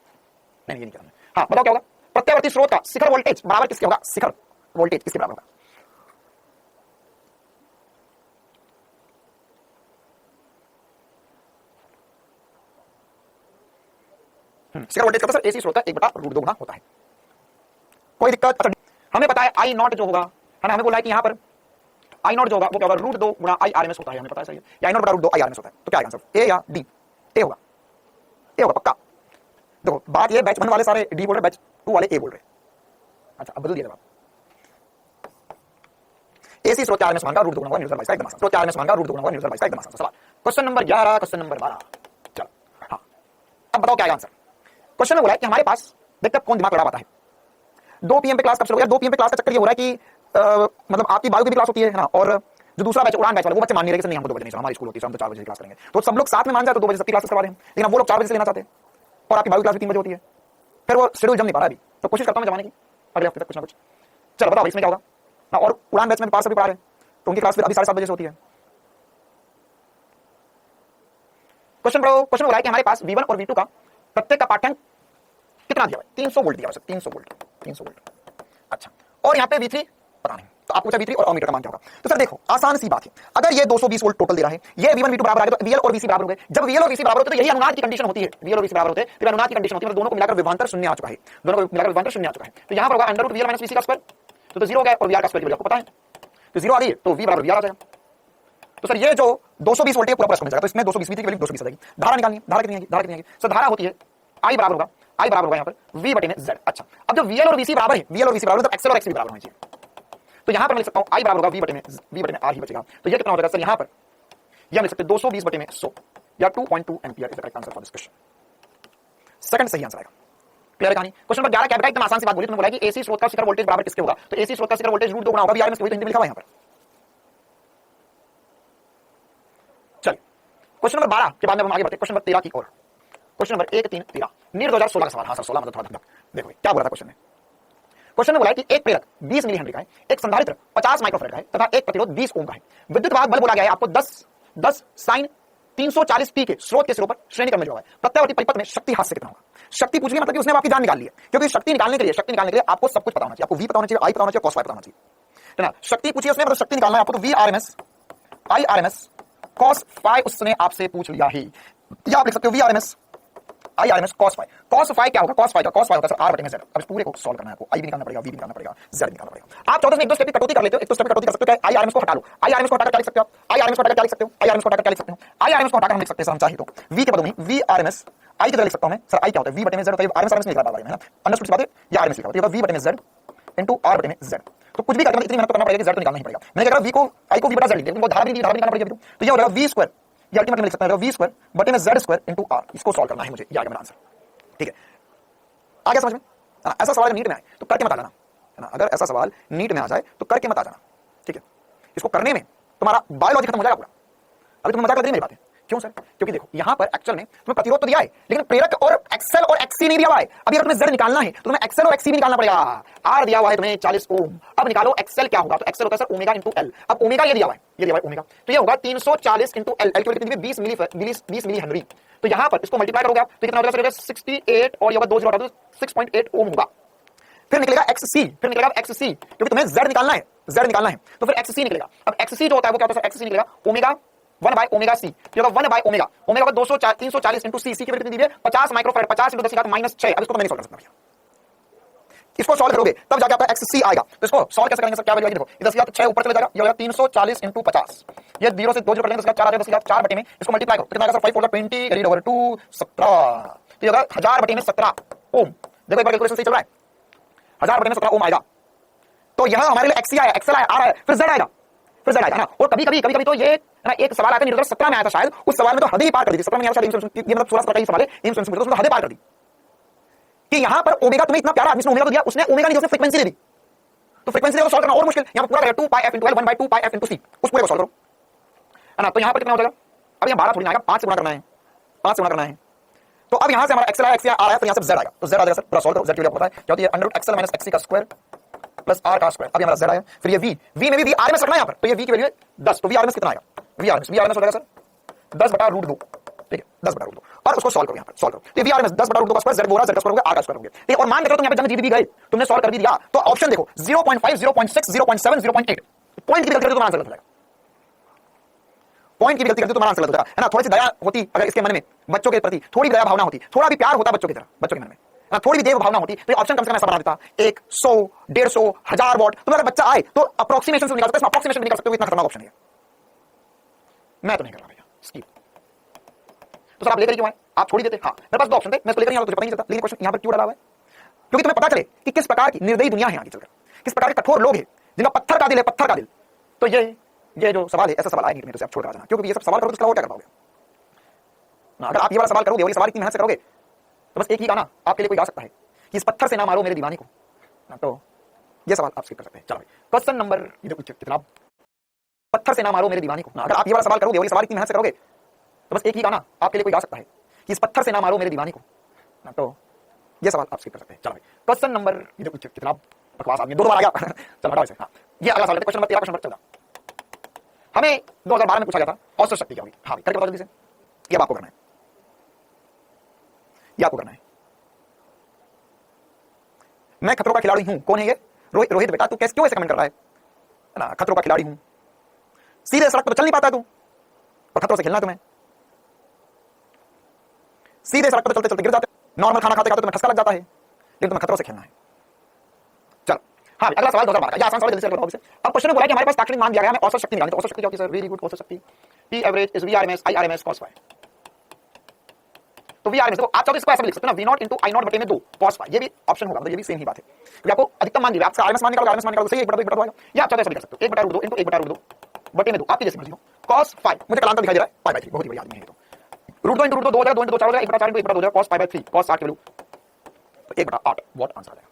[SPEAKER 1] नहीं ये नहीं किया। हां बताओ क्या होगा, प्रत्यावर्ती स्रोत का शिखर वोल्टेज बराबर किसके होगा, शिखर वोल्टेज किसके बराबर होगा। शिखर वोल्टेज का सर एसी स्रोत का 1/√2 गुना होता है। कोई दिक्कत? अच्छा हमें पता है आई नॉट जो होगा है ना, हमें बोला है कि यहां पर आई नॉट जो होगा वो क्या होगा, √2 गुना आई आरएमएस होता है, हमें पता है सही है। आई नॉट बटा √2 आई आरएमएस होता है, तो क्या आएगा आंसर, ए या डी? ए होगा, ए होगा पक्का। देखो बात ये बैच 1 वाले सारे डी बोल रहे, बैच 2 वाले ए बोल रहे। अच्छा अब बदल दिया जवाब। एसी स्रोत आरएमएस मान का √2 गुना होगा न्यूट्रल बाइस का एकदम आसान, स्रोत आरएमएस मान का √2 गुना होगा न्यूट्रल बाइस का एकदम आसान सवाल। Question number 11 question number 12। चलो हां अब बताओ क्या आएगा आंसर। क्वेश्चन में बोला है कि हमारे पास देखते कौन दिमाग लड़ा पाता है। 2 पीएम पे क्लास कब शुरू हो गया, 2 पीएम पे क्लास का चक्कर ये हो रहा है कि मतलब आपकी बायो की भी क्लास होती है ना, और जो दूसरा बैच उड़ान बैच वाला वो बच्चे मान नहीं रहे कि नहीं हमको 2 बजे नहीं, हमारी स्कूल होती है हम तो 4 बजे क्लास करेंगे, तो सब लोग साथ में मान जाए तो 2 बजे सबकी क्लास करवा रहे हैं, लेकिन वो लोग 4 बजे से लेना चाहते हैं और आपकी बायो क्लास भी 3 बजे होती है, फिर वो शेड्यूल जम नहीं पा रहा अभी, तो कोशिश करता हूं मैं जमाने की अगले हफ्ते तक कुछ ना कुछ। चलो बताओ इसमें क्या होगा ना, और उड़ान बैच में पास अभी पढ़ा रहे हैं तो उनकी क्लास फिर अभी 7:30 बजे से होती है। क्वेश्चन हो रहा है कि हमारे पास V1 और V2 का प्रत्येक का पाठ्यांक कितना दिया है, 300 वोल्ट दिया है, 300 वोल्ट 300 वोल्ट। अच्छा और यहाँ पे V3 पता नहीं, तो आपको V3 और ओमीटर का मान क्या होगा। तो सर देखो आसान सी बात है, अगर ये 220 वोल्ट टोटल दे रहा है, ये V1 V2 बराबर आ गया तो VL और VC बराबर हो गए। जब VL और VC बराबर होते हैं तो यही अनुनाद की कंडीशन होती है, VL और VC बराबर होते हैं फिर अनुनाद की कंडीशन होती है, मतलब दोनों को मिलाकर विभवांतर शून्य आ चुका है, दोनों को मिलाकर विभवांतर शून्य आ चुका है। तो यहाँ पर होगा √VL - VC का स्क्वायर, तो 0 हो गया और VR का स्क्वायर आपको पता है, तो 0 आ गई तो V बराबर VR आ जाएगा। तो सर ये जो 220 वोल्ट है पूरा प्लस हो जाएगा, तो इसमें 220 की वैल्यू 220 आ जाएगी। धारा निकालनी है, धारा कितनी आएगी, धारा कितनी आएगी सर, धारा होती है I बराबर होगा, I बराबर होगा यहाँ पर V बटे में Z। अच्छा अब जब VL और VC बराबर है, VL और VC बराबर है तो XL और XC बराबर होनी चाहिए, तो यहां पर मैं लिख सकता हूं I बराबर होगा V बटे में R ही बचेगा। तो ये कितना हो जाएगा सर, यहां पर ये हम लिख सकते हैं 220 बटे में 100 या 2.2 ampere is the correct answer for this question. Second सही आंसर आएगा। क्लियर है कहानी। क्वेश्चन नंबर 11 क्या बेटा, एकदम आसान सी बात बोली, तुमने बोला कि एसी स्रोत का शिखर वोल्टेज बराबर किसके होगा, तो एसी स्रोत का शिखर वोल्टेज √2 गुना होगा VR में, वही तो हिंदी में लिखा हुआ है यहां पर। चलिए क्वेश्चन नंबर 12 के बाद में हम आगे बढ़ते हैं क्वेश्चन नंबर 13 की ओर। क्वेश्चन नंबर 1 3 13 नीट 2016 का सवाल। हां सर 16 मतलब थोड़ा धक। देखो क्या बोला था क्वेश्चन में, क्वेश्चन में बोला है कि एक प्रेरक 20 मिली हेनरी का है, एक संधारित्र 50 माइक्रोफैराड का है तथा एक प्रतिरोध 20 ओम का है। विद्युत वाहक बल बोला गया है आपको 10 साइन 340 टी के स्रोत के सिरों पर श्रेणी क्रम में जो है प्रत्यावर्ती परिपथ में शक्ति हाथ से कितना होगा। शक्ति पूछ लिया मतलब कि उसने आपकी जान निकाल ली है, क्योंकि शक्ति निकालने के लिए आपको सब कुछ पता होना चाहिए, आपको V पता होना चाहिए, I पता होना चाहिए, cos phi पता होना चाहिए, है ना। शक्ति पूछी उसने, मतलब शक्ति निकालना है आपको, तो V RMS I RMS cos phi उसने आपसे पूछ लिया ही, या आप लिख सकते हो V RMS I RMS cos phi। cos phi क्या होगा, cos phi होता है सर R बटे में Z। अब इस पूरे को सॉल्व करना है आपको, I भी निकालना पड़ेगा, V भी निकालना पड़ेगा, Z भी निकालना पड़ेगा। आप 14 में एक दो स्टेप की कटौती कर लेते हो, एक दो स्टेप की कटौती कर सकते हो, I RMS को हटा लो, I RMS को हटाकर क्या लिख सकते हो, I RMS को हटाकर क्या लिख सकते हो, I RMS को हटाकर क्या लिख सकते हो, I RMS को हटाकर हम लिख सकते हैं सर हम चाहे तो V के बदले में V RMS I की तरह लिख सकता हूं मैं सर, I क्या होता है V बटे में Z होता है, RMS नहीं लिखा बारे में, है ना, अंडरस्टूड सी बात है, ये RMS लिखा होता है, V बटे में Z इनटू R बटे में Z। तो कुछ भी करके इतनी मेहनत करना पड़ेगा कि Z तो निकालना ही पड़ेगा। मैंने कहा V को I को V बटा Z लिख दिया, लेकिन वो धारा भी निकालना पड़ेगा, तो ये हो जाएगा V स्क्वायर, ये अल्टीमेटली में लिख सकते हैं V स्क्वायर बटे में Z स्क्वायर इनटू R। इसको सॉल्व करना है मुझे, ये आएगा मेरा आंसर। ठीक है, आ गया समझ में। ऐसा सवाल नीट में आए तो करके मत आ जाना, है ना, अगर ऐसा सवाल नीट में आ जाए तो करके मत आ जाना। ठीक है, इसको करने में तुम्हारा बायोलॉजी खत्म हो जाएगा पूरा। अभी तुम्हें मजाक लग रही है मेरी बातें, क्यों सर? क्योंकि देखो यहां पर एक्चुअल में तुम्हें प्रतिरोध तो दिया है, लेकिन प्रेरक और एक्सेल और एक्सी नहीं दिया हुआ है। अभी अगर तुम्हें जेड निकालना है तो तुम्हें एक्सेल और एक्सी भी निकालना पड़ेगा। आर दिया हुआ है तुम्हें 40 ओम। अब निकालो एक्सेल क्या होगा, तो एक्सेल होता है सर ओमेगा इंटू एल। अब ओमेगा ये दिया हुआ है, ये दिया हुआ है ओमेगा, तो ये होगा 340 इंटू एल। एल की वैल्यू कितनी है? 20 मिली हेनरी। तो यहां पर इसको मल्टीप्लाई करोगे तो कितना हो जाएगा? 68 और ये होगा 2 0 तो 6.8 ओम होगा। फिर निकलेगा XC, फिर निकलेगा XC, क्योंकि तुम्हें Z निकालना है, Z निकालना है, तो फिर XC निकलेगा। अब XC जो होता है वो क्या होता है? XC निकलेगा ओमेगा 1 बाय ओमेगा C, जो होगा 1 बाय ओमेगा। ओमेगा का 340 इंटू C, C की वैल्यू कितनी दी है? 50 माइक्रोफैराड, 50 इंटू 10 की घात -6। अब इसको तो मैं नहीं सॉल्व कर सकता भैया, इसको सॉल्व करोगे तब जाके आपका XC आएगा। तो इसको सॉल्व कैसे करेंगे सर? क्या वैल्यू आएगी? देखो 10 की घात 6 ऊपर चले जाएगा, ये हो जाएगा 340 इंटू 50, ये 0 से 2 0 कर लेंगे, 10 की घात 4 आ जाएगा, 10 की घात 4 बटे में इसको मल्टीप्लाई करो, कितना आएगा सर? 5 4 20 रीड ओवर 2 17, तो ये होगा 1000 बटे में 17 ओम। देखो एक बार कैलकुलेशन सही चल रहा है, 1000 बटे में 17 ओम आएगा। तो यहां हमारे लिए XC आया, XL आया, आ रहा है, फिर Z आएगा, फिर Z आएगा ना। और कभी कभी तो ये ना एक सवाल आता है निर्देश 17 में आया था शायद, उस सवाल में तो हद ही पार कर दी थी। 17 में आया शायद, ये मतलब 16 का ही सवाल है, एम्स में उसमें हद पार कर दी कि यहां पर ओमेगा तुम्हें इतना प्यारा आदमी ने ओमेगा तो दिया, उसने ओमेगा नहीं, उसने फ्रीक्वेंसी दे दी। तो फ्रीक्वेंसी को सॉल्व करना और मुश्किल। यहां पर पूरा 2 पाई f into l 1 by 2 pi f into c, उस पूरे को सॉल्व करो, है ना। तो यहां पर कितना हो जाएगा? अब यहां 12 थोड़ी ना आएगा, 5 से गुणा करना है, 5 से गुणा करना है। तो अब यहां से हमारा XL आया, XC आ रहा है, फिर यहां से Z आएगा, तो Z आ जाएगा सर। पूरा सॉल्व करो, Z की वैल्यू पता है क्या होती है? √XL - XC का स्क्वायर प्लस R का स्क्वायर। अब हमारा Z आया, फिर ये V में भी V RMS रखना है यहां पर, तो ये V की वैल्यू है 10, तो V RMS कितना आएगा? V RMS हो जाएगा सर 10/√2, ठीक है, 10/√2। और उसको सॉल्व करो, यहां पर सॉल्व करो, तो V RMS 10/√2 का स्क्वायर, Z बोला, Z का स्क्वायर हो गया, R का स्क्वायर हो गया, ठीक है। और मान के चलो तुम यहां पे जंग जीत भी गए, तुमने सॉल्व कर भी दिया, तो ऑप्शन देखो 0.5 0.6 0.7 0.8, पॉइंट की गलती करके तुम्हारा आंसर गलत हो जाएगा, पॉइंट की गलती करके तुम्हारा आंसर गलत हो जाएगा, है ना। थोड़ी सी दया होती अगर इसके मन में, बच्चों के प्रति थोड़ी दया भावना होती, थोड़ा भी प्यार होता बच्चों की तरह, बच्चों के मन में ना, थोड़ी भी देव भावना होती, तो ये ऑप्शन कम से कम ऐसा बना देता 100 150 1000 वॉट। तुम्हारा बच्चा आए तो अप्रोक्सीमेशन से निकाल सकते हो, अप्रोक्सीमेशन निकाल सकते हो, इतना खतरनाक ऑप्शन है। मैं तो नहीं कर रहा भैया, स्किप। तो सर आप लेकर क्यों आए? आप छोड़ ही देते। हाँ, मेरे पास दो ऑप्शन थे, मैं इसको लेकर नहीं आया, तुझे पता नहीं चलता, लेकिन क्वेश्चन यहां पर क्यों डाला हुआ है? क्योंकि तुम्हें पता चले कि किस प्रकार की निर्दयी दुनिया है आगे चलकर, किस प्रकार के कठोर लोग हैं जिनका पत्थर का दिल है, पत्थर का दिल। तो ये जो सवाल है, ऐसा सवाल आए नीट में, तो आप छोड़ जाना, क्योंकि ये सब सवाल करोगे तो और क्या कर पाओगे ना। अगर आप ये वाला सवाल करोगे और ये सवाल इतनी मेहनत से करोगे, तो बस एक ही गाना आपके लिए कोई गा सकता है कि इस पत्थर से ना मारो मेरे दीवाने को ना, तो ये सवाल आप स्किप कर सकते हैं। चलो क्वेश्चन नंबर, कितना पत्थर से ना मारो मेरे दीवाने को ना, अगर आप ये वाला सवाल करोगे और ये सवाल इतनी मेहनत से करोगे, तो बस एक ही गाना आपके लिए कोई गा सकता है कि इस पत्थर से ना मारो मेरे दीवाने को ना, तो ये सवाल आप स्किप कर सकते हैं। चलो क्वेश्चन नंबर, कितना बकवास आदमी, दो बार आ गया। चलो हटाओ इसे। हाँ, ये अगला सवाल है, क्वेश्चन नंबर 13, क्वेश्चन नंबर 14। हमें 2012 में पूछा गया था औसत शक्ति क्या होगी। हाँ करके बताओ जल्दी से, ये आपको करना है, ये आपको करना है। मैं खतरों का खिलाड़ी हूं, कौन है ये? रोहित बेटा, तू कैसे क्यों ऐसे कमेंट कर रहा है ना? खतरों का खिलाड़ी हूं, सीधे सड़क पर चल नहीं पाता तू, और खतरों से खेलना तुम्हें, सीधे सड़क पर चलते चलते गिर जाते, नॉर्मल खाना खाते खाते तुम्हें ठसका लग जाता है, लेकिन तुम्हें खतरों से खेलना है। चलो हाँ, अगला सवाल 2012 का, ये आसान सवाल, जल्दी से बताओ इसे। अब क्वेश्चन में बोला कि हमारे पास ताक्षणिक मान दिया गया, हमें औसत शक्ति निकालनी, तो औसत शक्ति क्या होती है सर? वेरी गुड, औसत शक्ति P average is V RMS I RMS cos phi। तो V RMS, देखो आप चाहो तो इसको ऐसा लिख सकते हो ना, V0 into I0 बटे में 2 cos phi, ये भी ऑप्शन होगा, मतलब ये भी सेम ही बात है, क्योंकि आपको अधिकतम मान दिया, आपका RMS मान निकालो, RMS मान निकालो, सही 1/2 आएगा, या आप चाहो तो ऐसा लिख सकते हो 1/2 into 1/2 बटे में 2, आपकी जैसी मर्जी हो। cos phi मुझे कलांतर दिखाई दे रहा है, पाई बाय 3, बहुत ही बढ़िया आदमी है। तो √2 into √2 2 हो जाएगा, 2 into 2 4 हो जाएगा, 1/4 into 1/2 हो जाएगा, cos phi by 3, cos 60 की वैल्यू 1/8 वॉट आंसर आ जाएगा।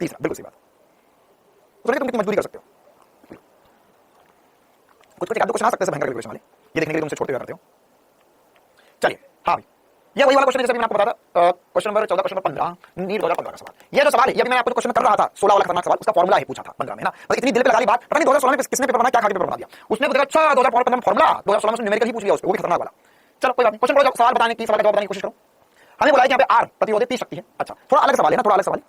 [SPEAKER 1] तीसरा बिल्कुल सही बात, उसमें तुम कितनी मजदूरी कर सकते हो, कुछ एक आध क्वेश्चन आ सकते हैं भयंकर कैलकुलेशन वाले, ये देखने के लिए तुमसे छोड़ते हुए करते हो। चलिए हाँ भाई, ये वही वाला क्वेश्चन है जैसे मैंने आपको बताया था, question number 14, question number 15, NEET 2015 का सवाल। ये जो सवाल है, ये मैंने आपको क्वेश्चन कर रहा था 16 वाला खतरनाक सवाल, उसका फॉर्मूला है पूछा था 15 में ना, मतलब इतनी दिल पे लगा ली बात, पता नहीं 2016 में किसने पेपर बनाया, क्या खा के पेपर बना दिया उसने, बताया अच्छा 2015 में फॉर्मूला, 2016 में न्यूमेरिकल ही पूछ लिया उसको, वो भी खतरनाक वाला। चलो कोई बात नहीं, क्वेश्चन बोलो, सवाल बताने की, सवाल का जवाब बताने की कोशिश करो। हमें बोला है कि यहाँ पे R प्रतिरोध 30 शक्ति है। अच्छा थोड़ा अलग सवाल है ना, थोड़ा अलग सवाल,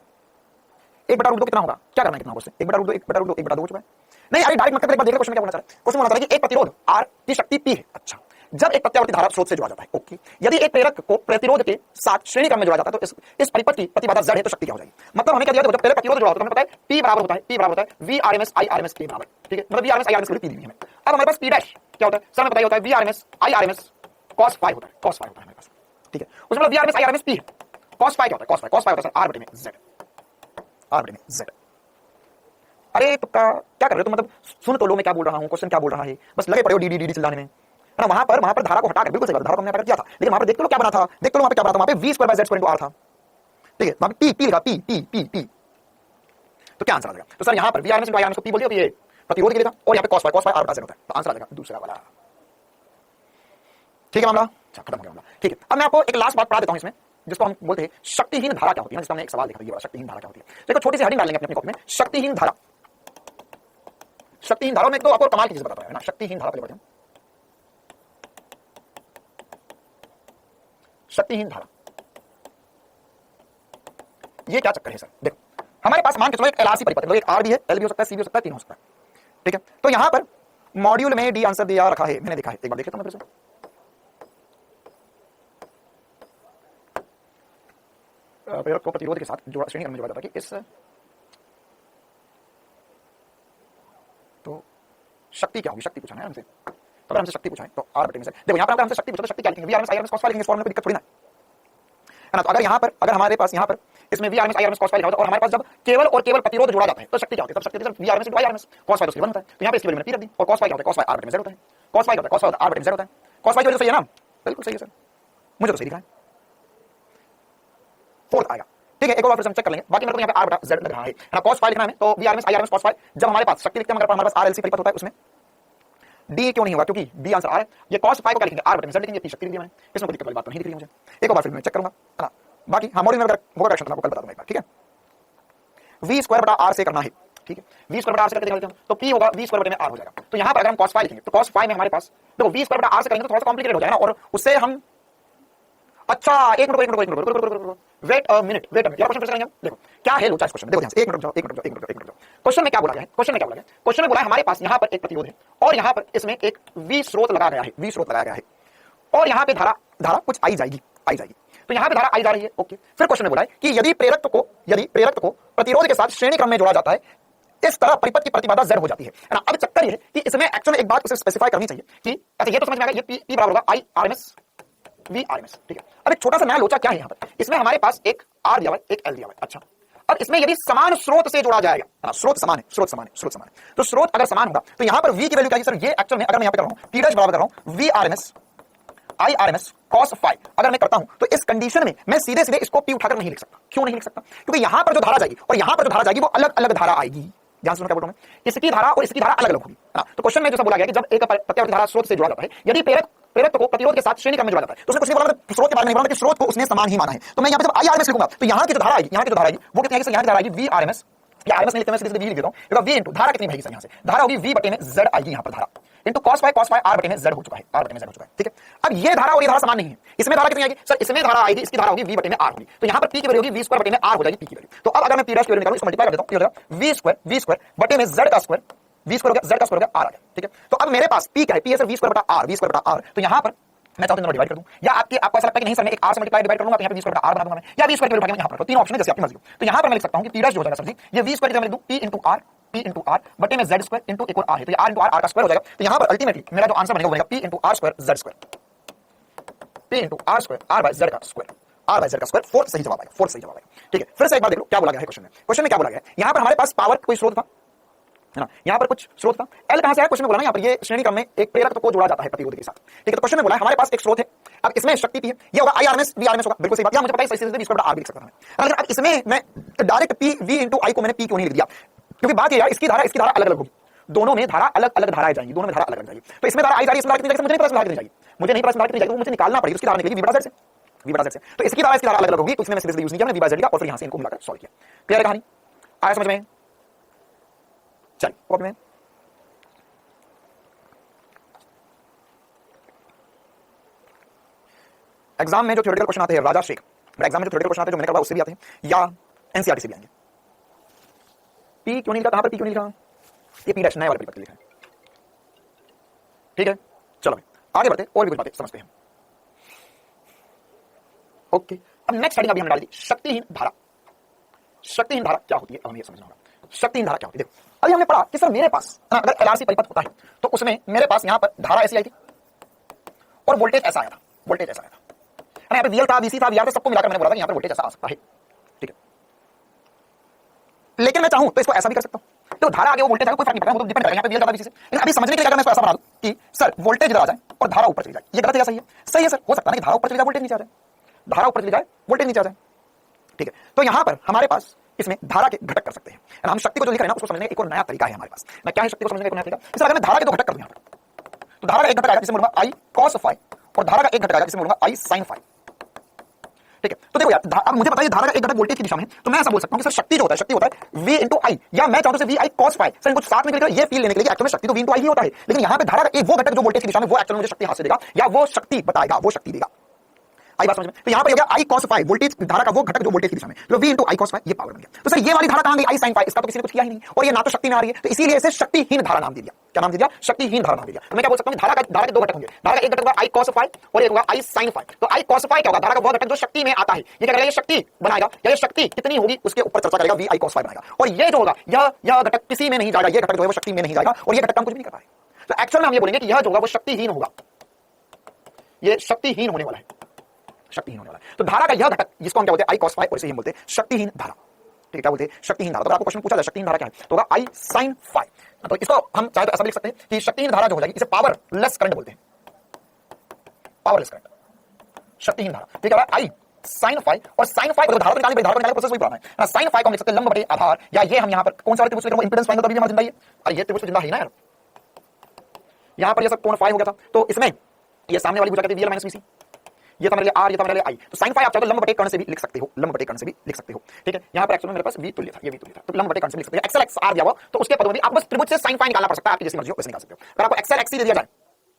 [SPEAKER 1] 1/√2 कितना होगा, क्या करना है, कितना होगा उससे, 1/√2 1/2 1/2 हो चुका है। नहीं अरे डायरेक्ट मतलब एक बार देख ले क्वेश्चन क्या बोलना चाह रहा है। क्वेश्चन बोलना चाह रहा है कि एक प्रतिरोध R की शक्ति P है। अच्छा, जब एक प्रत्यावर्ती धारा स्रोत से जुड़ा जाता है, ओके, यदि एक प्रेरक को प्रतिरोध के साथ श्रेणी क्रम में जोड़ा जाता है, तो इस परिपथ की प्रतिबाधा Z है, तो शक्ति क्या हो जाएगी। मतलब हमें क्या दिया, जब पहले प्रतिरोध जुड़ा होता है, हमें पता है P बराबर होता है, P बराबर होता है V RMS I RMS के बराबर, ठीक है, मतलब V RMS I RMS की P दी है हमें। अब हमारे पास P डैश क्या होता है सर, हमें पता ही होता है V RMS I RMS cos phi होता है, cos phi होता है हमारे पास, ठीक है, उसमें मतलब V RMS I RMS P है, cos phi क्या होता है, cos phi होता है सर R बटे में Z, R बटे में Z। अरे तुक्का क्या कर रहे हो तुम, मतलब सुन तो लो मैं क्या बोल रहा हूं, क्वेश्चन क्या बोल रहा है, बस लगे पड़े हो डी चिल्लाने में, है ना। वहां पर धारा को हटाकर, बिल्कुल सही बात, धारा को हमने हटा किया था, लेकिन वहां पर देख तो लो क्या बना था, देख तो लो वहां पे क्या बना था, वहां पे v² by z² r था, ठीक है, वहां पे p लिखा, p, तो क्या आंसर आ जाएगा। तो सर यहां पर v RMS into I RMS को p बोल दिया, तो ये प्रतिरोध के लिए था, और यहां पे cos phi r बटा z होता है, तो आंसर आ जाएगा दूसरा वाला। ठीक है मामला, अच्छा खत्म हो गया मामला। ठीक है, अब मैं आपको एक लास्ट बात पढ़ा देता हूं इसमें, जिसको हम बोलते हैं शक्तिहीन धारा क्या होती है। जिसका हमने एक सवाल देखा, ये वाला शक्तिहीन धारा क्या होती है। देखो छोटी सी हेडिंग डाल लेंगे अपनी कॉपी में, शक्तिहीन धारा। शक्तिहीन धारा में एक तो आपको कमाल की चीज बताता है ना, शक्तिहीन धारा पहले बढ़ते हैं। शक्तिहीन धारा ये क्या चक्कर है सर? देखो हमारे पास मान के चलो एक एलआरसी परिपथ है, एक आर भी है, एल भी हो सकता है, सी भी हो सकता है, तीन हो सकता है। ठीक है, तो यहां पर मॉड्यूल में डी आंसर दिया रखा है, मैंने देखा है, एक बार देख लेता हूं फिर से। प्रेरक को प्रतिरोध के साथ जोड़ा, श्रेणी क्रम में जोड़ा जाता है कि इस, तो शक्ति क्या होगी, शक्ति पूछा है हमसे। तो अगर हमसे शक्ति पूछा है तो आर बटे में से, देखो यहां पर हमसे शक्ति पूछा तो शक्ति क्या लिखेंगे, V RMS I RMS cos phi लिखेंगे, इस फॉर्मूले में कोई दिक्कत थोड़ी ना है ना। तो अगर यहां पर, अगर हमारे पास यहां पर इसमें V RMS I RMS cos phi लिखा होता है और हमारे पास जब केवल और केवल प्रतिरोध जोड़ा जाता है तो शक्ति क्या होती है, तब शक्ति V RMS I RMS cos phi तो 1 होता है। तो यहां पे इसकी वैल्यू मैंने 3 रख दी, और कॉस फाई क्या होता है, कॉस फाई आर बटे में 0 होता है, कॉस फाई क्या होता है, कॉस फाई आर बटे में 0 होता है। कॉस फाई की वजह से सही है ना, बिल्कुल सही है सर, मुझे तो सही दिखा है, फोर्थ आएगा। ठीक है, एक और फिर हम चेक कर लेंगे, बाकी मेरे को यहां पे आर बटा जेड लग रहा है ना, कॉस फाई लिखना है तो V RMS I RMS cos phi. जब हमारे पास शक्ति लिखते हैं, हमारे पास आरएलसी परिपथ होता है, उसमें डी क्यों नहीं होगा, क्योंकि डी आंसर आर है। ये कॉस फाई को क्या लिखेंगे, आर बटे में जेड लिखेंगे, इतनी शक्ति लिखी मैंने, इसमें कोई दिक्कत वाली बात नहीं दिख रही मुझे। एक और बार फिर मैं चेक करूंगा है ना, बाकी हाँ मॉड्यूल में अगर होगा करेक्शन तो आपको कल बता दूंगा एक बार। ठीक है, वी स्क्वायर बटा आर से करना है। ठीक है, वी स्क्वायर बटा आर से करके दिखा देते हैं, तो पी होगा वी स्क्वायर बटे में आर हो जाएगा। तो यहां पर अगर हम कॉस फाई लिखेंगे तो कॉस फाई में हमारे पास देखो वी स्क्वायर बटा आर से करेंगे तो थोड़ा सा कॉम्प्लिकेटेड हो जाएगा ना, और उससे हम, अच्छा एक मिनट वेट अ मिनट यार, क्वेश्चन करेंगे। देखो क्या है लोचा इस क्वेश्चन में, देखो ध्यान से, एक मिनट जाओ, एक मिनट जाओ। क्वेश्चन में क्या बोला गया है, क्वेश्चन में क्या बोला गया है, क्वेश्चन में बोला है हमारे पास यहां पर एक प्रतिरोध है और यहां पर इसमें एक वी स्रोत लगाया गया है, वी स्रोत लगाया गया है, और यहां पे धारा कुछ आई जाएगी। तो यहां पे धारा आई जा रही है, ओके। फिर क्वेश्चन में बोला है कि यदि प्रेरक को प्रतिरोध के साथ श्रेणी क्रम में जोड़ा जाता है, इस तरह परिपथ की प्रतिबाधा Z हो जाती है ना। अब चक्कर ये है कि इसमें एक्चुअली एक बात उसे स्पेसिफाई करनी चाहिए कि अच्छा ये तो समझ में आ गया, ये P बराबर होगा आई आरएमएस वी आरएमएस। ठीक है, अब एक छोटा सा नया लोचा क्या है यहां पर, इसमें हमारे पास एक आर दिया हुआ है, एक एल दिया हुआ है। अच्छा, अब इसमें यदि समान स्रोत से जोड़ा जाएगा, स्रोत समान है, तो स्रोत अगर समान होगा तो यहां पर V की वैल्यू क्या है सर, ये एक्चुअल में अगर मैं यहां पे कर रहा हूं P डैश बराबर कर रहा हूं V RMS I RMS cos phi, अगर मैं करता हूं तो इस कंडीशन में मैं सीधे सीधे इसको P उठाकर नहीं लिख सकता। क्यों नहीं लिख सकता, क्योंकि यहां पर जो धारा जाएगी और यहां पर जो धारा जाएगी वो अलग अलग धारा आएगी। ध्यान से सुनो क्या बोल रहा हूं, इसकी धारा और इसकी धारा अलग अलग होगी ना। तो क्वेश्चन में जैसा बोला गया कि जब एक प्रत्यावर्ती धारा स्रोत से जुड़ा जाता है, यदि प्रेरक को प्रतिरोध के साथ श्रेणी क्रम में जोड़ा जाता है, तो उसने कुछ नहीं बोला, मतलब स्रोत के बारे में नहीं बोला कि स्रोत को उसने समान ही माना है। तो मैं यहां पे जब आई आरएमएस लिखूंगा तो यहां की जो धारा आएगी वो कितनी आएगी, यहां की धारा आएगी वी आरएमएस, या आरएमएस नहीं लिखते, मैं सीधे वी लिख देता हूं, वी इनटू धारा कितनी बहेगी सर, यहां से धारा होगी वी बटे में जेड आएगी, यहां पर धारा इनटू कॉस फाई आर बटे में जेड हो चुका है, आर बटे में जेड हो चुका है। ठीक है, अब ये धारा और ये धारा समान नहीं है, इसमें धारा कितनी आएगी सर, इसमें धारा आएगी, इसकी धारा होगी वी बटे में आर होगी, तो यहां पर पी की वैल्यू होगी वी स्क्वायर बटे में आर हो जाएगी, पी की वैल्यू। तो अब अगर मैं पी डैश की वैल्यू निकालूं, इसको मल्टीप्लाई कर देता हूं, ये हो जाएगा वी स्क्वायर बटे में जेड का स्क्वायर, वी स्क्वायर हो गया, जेड का स्क्वायर हो गया, आर आ गया। ठीक है, तो अब मेरे पास पी क्या है, पी है सर वी स्क्वायर बटा आर, तो यहां पर मैं चाहता हूं डिवाइड कर दूं, या आपको ऐसा लगता है कि नहीं सर मैं एक आर से मल्टीप्लाई डिवाइड कर लूंगा, तो यहां पे वी स्क्वायर बटा आर बना दूंगा मैं, या वी स्क्वायर की वैल्यू उठा के यहां पर, तो तीन ऑप्शन है जैसे आपकी मर्जी हो। तो यहां पर मैं लिख सकता हूं कि पी डैश जो हो जाएगा सर जी, ये वी स्क्वायर की जगह मैं लिख दूं पी इंटू आर बटे में जेड स्क्वायर इंटू एक और आर है, तो ये आर इंटू आर का स्क्वायर हो जाएगा। तो यहां पर अल्टीमेटली मेरा जो आंसर बनेगा वो बनेगा P into R square Z square, P into R square R by Z का स्क्वायर, फोर्थ सही जवाब आएगा। ठीक है, फिर से एक बार देख लो क्या बोला गया है क्वेश्चन में क्या बोला गया है। यहां पर हमारे पास पावर कोई स्रोत था है ना, यहां पर कुछ स्रोत था, एल कहां से आया क्वेश्चन में बोला ना, यहां पर ये श्रेणी क्रम में एक प्रेरक को जोड़ा जाता है प्रतिरोध के साथ। ठीक है, तो क्वेश्चन में बोला है हमारे पास एक स्रोत है, अब इसमें शक्ति पी है, ये होगा आई आरएमएस वी आरएमएस होगा, बिल्कुल सही बात, या मुझे पता है सही से वी स्क्वायर बटा आर भी लिख सकता हूं। लेकिन अब इसमें मैं direct P V into I को मैंने पी क्यों नहीं लिख दिया, क्योंकि बात ये यार इसकी धारा अलग अलग होगी, दोनों में धारा अलग अलग धाराएं जाएंगी, दोनों में धारा अलग अलग जाएगी। तो इसमें धारा आई जा रही है, इसमें धारा कितनी जाएगी मुझे नहीं पता, धारा कितनी जाएगी मुझे नहीं पता, धारा कितनी जाएगी, मुझे निकालना पड़ेगी, उसकी धारा निकलेगी वी बटा जेड से, तो इसकी धारा अलग अलग होगी, तो इसमें मैं सीधे यूज नहीं किया, मैंने वी बाय जेड लिया और फिर यहां से इनको मिलाकर सॉल्व किया। क्लियर है कहानी, आया समझ में, चलिए कॉपी में एग्जाम में जो थ्योरेटिकल क्वेश्चन आते हैं राजा शेख, एग्जाम में जो थ्योरेटिकल क्वेश्चन आते हैं जो मैंने कहा उससे भी आते हैं या एनसीईआरटी से भी आएंगे। पी क्यों नहीं लिखा, कहां पर पी क्यों नहीं लिखा, ये पी डैश नए वाले परिपथ लिखा है। ठीक है, चलो आगे बढ़ते और भी कुछ बातें समझते हैं। ओके, अब नेक्स्ट हेडिंग अभी हमने डाल दी शक्तिहीन धारा। शक्तिहीन धारा क्या होती है, अब हमें समझना होगा शक्तिहीन धारा क्या होती है। देखो अभी हमने पढ़ा कि सर मेरे पास अगर एलआरसी परिपथ होता है तो उसमें मेरे पास यहां पर धारा ऐसी आई थी और वोल्टेज ऐसा आया था, यहाँ पे वीएल था, वीसी था, वीआर था, सबको मिलाकर मैंने बोला था यहाँ पर वोल्टेज ऐसा आ सकता है। ठीक है, लेकिन मैं चाहूं तो इसको ऐसा भी कर सकता हूं, तो धारा आगे वो वोल्टेज आगे कोई फर्क नहीं पड़ता, वो तो डिपेंड करेगा यहाँ पे वीएल का वीसी से। लेकिन अभी समझने के लिए अगर मैं इसको ऐसा बना दूं कि सर वोल्टेज इधर आ जाए और धारा ऊपर चली जाए, ये गलत है या सही है? सही है सर, हो सकता है ना कि धारा ऊपर चली जाए वोल्टेज नीचे आ जाए, धारा ऊपर चली जाए वोल्टेज नीचे आ जाए। ठीक है, तो यहां पर हमारे पास इसमें धारा के घटक कर सकते हैं। हम शक्ति को जो लिख रहे हैं ना उसको समझने का एक और नया तरीका है हमारे पास। मैं क्या है शक्ति को समझने का एक नया तरीका, इसलिए अगर मैं धारा के दो घटक कर दूं यहां पर, तो धारा का एक घटक आएगा जिसे बोलूंगा आई कॉस फाई और धारा का एक घटक आएगा जिसमें बोलूंगा आई साइन फाई। ठीक है, तो देखो यार, अब मुझे पता है धारा का एक घटक वोल्टेज की दिशा में है, तो मैं ऐसा बोल सकता हूं कि सर शक्ति जो होता है, शक्ति होता है v इंटू आई, या मैं चाहता हूं v i cos phi. Sir इनको साथ में लेकर ये फील लेने के लिए एक्चुअल में शक्ति तो v इंटू आई ही होता है, लेकिन यहां पे धारा का एक वो घटक जो वोल्टेज की दिशा में वो एक्चुअल में मुझे शक्ति हाथ से देगा, या वो शक्ति बताएगा, वो शक्ति देगा। आई बात समझ में? तो यहां पर हो गया आई cos फाई, वोल्टेज धारा का वो घटक जो वोल्टेज की दिशा में, तो v इंटू आई cos फाई, ये पावर बन गया। तो सर ये वाली धारा कहां गई? आई साइन फाई, इसका तो किसी ने कुछ किया ही नहीं, और ये ना तो शक्ति में आ रही है, तो इसीलिए इसे शक्तिहीन धारा नाम दे दिया। क्या नाम दे दिया? शक्तिहीन धारा नाम दे दिया। तो मैं क्या बोल सकता हूं, धारा के दो घटक होंगे, धारा का एक घटक होगा आई cos फाई और एक होगा आई साइन फाई। तो आई cos फाई क्या होगा? धारा का वो घटक जो शक्ति में आता है, ये क्या करेगा? ये शक्ति बनाएगा, या ये शक्ति कितनी होगी उसके ऊपर चर्चा करेगा, v i cos फाई बनाएगा। और ये जो होगा, यह घटक किसी में नहीं जाएगा, ये घटक जो है वो शक्ति में नहीं जाएगा, और ये घटक हम कुछ भी नहीं कर पाए। तो एक्चुअल में हम ये बोलेंगे कि यह जो होगा वो शक्तिहीन होगा, ये शक्तिहीन होने वाला है, शक्तिहीन होने वाला है। तो धारा का यह घटक जिसको हम क्या बोलते हैं? आई cos फाई, और इसे हम बोलते हैं शक्तिहीन धारा। ठीक है, क्या बोलते हैं? शक्तिहीन धारा। तो आपको क्वेश्चन पूछा जाए शक्तिहीन धारा क्या है, तो होगा आई साइन फाई। तो इसको हम चाहे तो ऐसा लिख सकते हैं कि शक्तिहीन धारा जो हो जाएगी, इसे पावरलेस करंट बोलते हैं, पावरलेस करंट, शक्तिहीन धारा। ठीक है, आई साइन फाई, और साइन फाई को धारा को निकालने का प्रोसेस वही पढ़ाना है। साइन फाई को हम लिख सकते हैं लंब बटे आधार, या ये हम यहां पर कौन सा वाला त्रिभुज लिख रहा हूं? इंपेडेंस फाई, तो अभी भी हमारा जिंदा ही है। अरे ये त्रिभुज तो जिंदा है ना यार, यहां पर ये सब कोण फाई हो गया था, तो इसमें ये सामने वाली भुजा कहते हैं वीएल माइनस वीसी, ये था मेरे लिए आर, ये था मेरे लिए आई। तो साइन फाई आप चाहे तो लंब बटे कर्ण से भी लिख सकते हो, लंब बटे कर्ण से भी लिख सकते हो। ठीक है, यहां पर एक्चुअली मेरे पास वी तुल्य था, ये वी तुल्य था, तो लंब बटे कर्ण से लिख सकते हो। एक्सएल एक्स आर दिया हुआ, तो उसके पदों में भी आप बस त्रिभुज से साइन फाई निकालना पड़ सकता है, आपकी जैसी मर्जी हो वैसे निकाल सकते हो। अगर आपको एक्सएल एक्सी दे दिया जाए,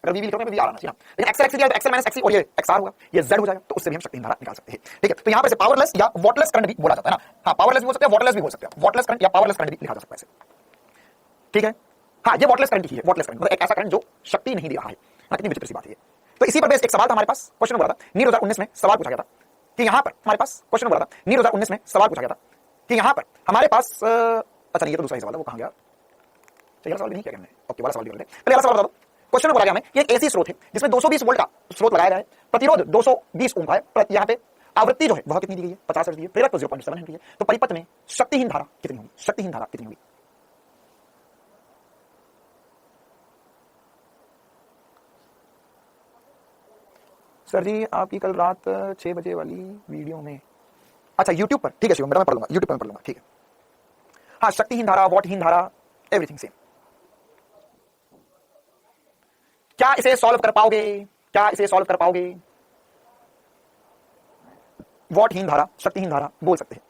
[SPEAKER 1] अगर वी लिखोगे वी आर आना चाहिए, लेकिन एक्सएल एक्सी दिया तो एक्सएल माइनस एक्सी, और ये एक्स आर होगा, ये जेड हो जाएगा, तो उससे भी हम शक्तिहीन धारा निकाल सकते हैं। ठीक है, तो यहां पर से पावरलेस या वॉटलेस करंट भी बोला जाता है ना। हां, पावरलेस भी बोल सकते हैं, वॉटलेस भी बोल सकते हैं, वॉटलेस करंट या पावरलेस करंट भी लिखा जा सकता है ऐसे। ठीक है, हां, ये वॉटलेस करंट ही है, वॉटलेस करंट मतलब एक ऐसा करंट जो शक्ति नहीं दे रहा है। कितनी विचित्र सी बात है ये। तो इसी पर बेस एक सवाल था हमारे पास, क्वेश्चन बोला था नीट 2019 में सवाल पूछा गया था कि यहां पर हमारे पास क्वेश्चन बोला था नीट 2019 में सवाल पूछा गया था कि यहां पर हमारे पास अच्छा नहीं, ये तो दूसरा ही सवाल है, वो कहां गया? चलिए सवाल भी नहीं किया हमने, ओके वाला सवाल भी कर ले। पहले वाला सवाल बता दो। क्वेश्चन बोला गया हमें ये एक एसी स्रोत है जिसमें 220 वोल्ट का स्रोत लगाया गया है, प्रतिरोध 220 ओम का है, यहां पे आवृत्ति जो है वह कितनी दी गई है? 50 हर्ट्ज दी है, प्रेरक तो 0.7 हेनरी है। तो परिपथ में शक्तिहीन धारा कितनी होगी? शक्तिहीन धारा कितनी होगी? सर जी आपकी कल रात 6 बजे वाली वीडियो में, अच्छा यूट्यूब पर, ठीक है शिवम, मैं पढ़ लूंगा, यूट्यूब पर पढ़ लूंगा, ठीक है। हाँ, शक्तिहीन धारा, वॉटहीन धारा, एवरीथिंग सेम। क्या इसे सॉल्व कर पाओगे? क्या इसे सॉल्व कर पाओगे? वॉटहीन धारा, शक्तिहीन धारा बोल सकते हैं।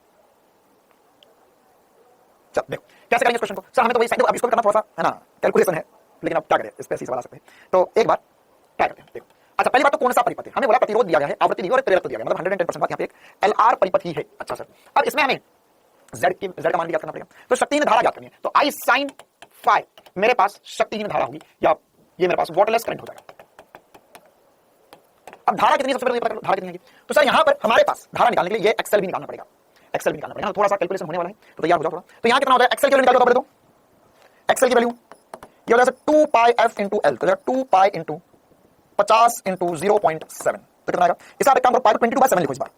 [SPEAKER 1] चल देखो कैसे करेंगे इस क्वेश्चन को। सर हमें तो वही, अब इसको करना थोड़ा सा है ना कैलकुलेशन है, लेकिन अब क्या करें, इस पे सवाल आ सकते हैं। तो एक बार क्या करते हैं, देखो। अच्छा पहली बात तो कौन सा परिपथ है? हमें बोला प्रतिरोध दिया गया है, आवृत्ति दी और प्रेरक दिया गया, मतलब 110% बात यहाँ पे एक एलआर परिपथ ही है। अच्छा सर, अब इसमें हमें Z का मान ज्ञात करना पड़ेगा, तो शक्तिहीन धारा ज्ञात करनी है। तो आई साइन फाई मेरे पास शक्तिहीन धारा होगी, या ये मेरे पास वॉटलेस करंट हो जाएगा। अब धारा कितनी, सबसे पहले पता करो धारा कितनी है। तो सर यहां पर हमारे पास धारा निकालने के लिए ये एक्सेल भी निकालना पड़ेगा, एक्सेल भी निकालना पड़ेगा, थोड़ा सा कैलकुलेशन होने वाला है, तो तैयार हो जाओ थोड़ा। तो यहां कितना होता है एक्सेल की वैल्यू निकालो, बता दो एक्सेल की वैल्यू ये हो जाएगा 2 पाई f इंटू एल, तो 2 पाई इंटू 50 इंटू 0.7, तो कितना आएगा? इस आप एक काम करो, पाई को 22/7 लिखो इस बार,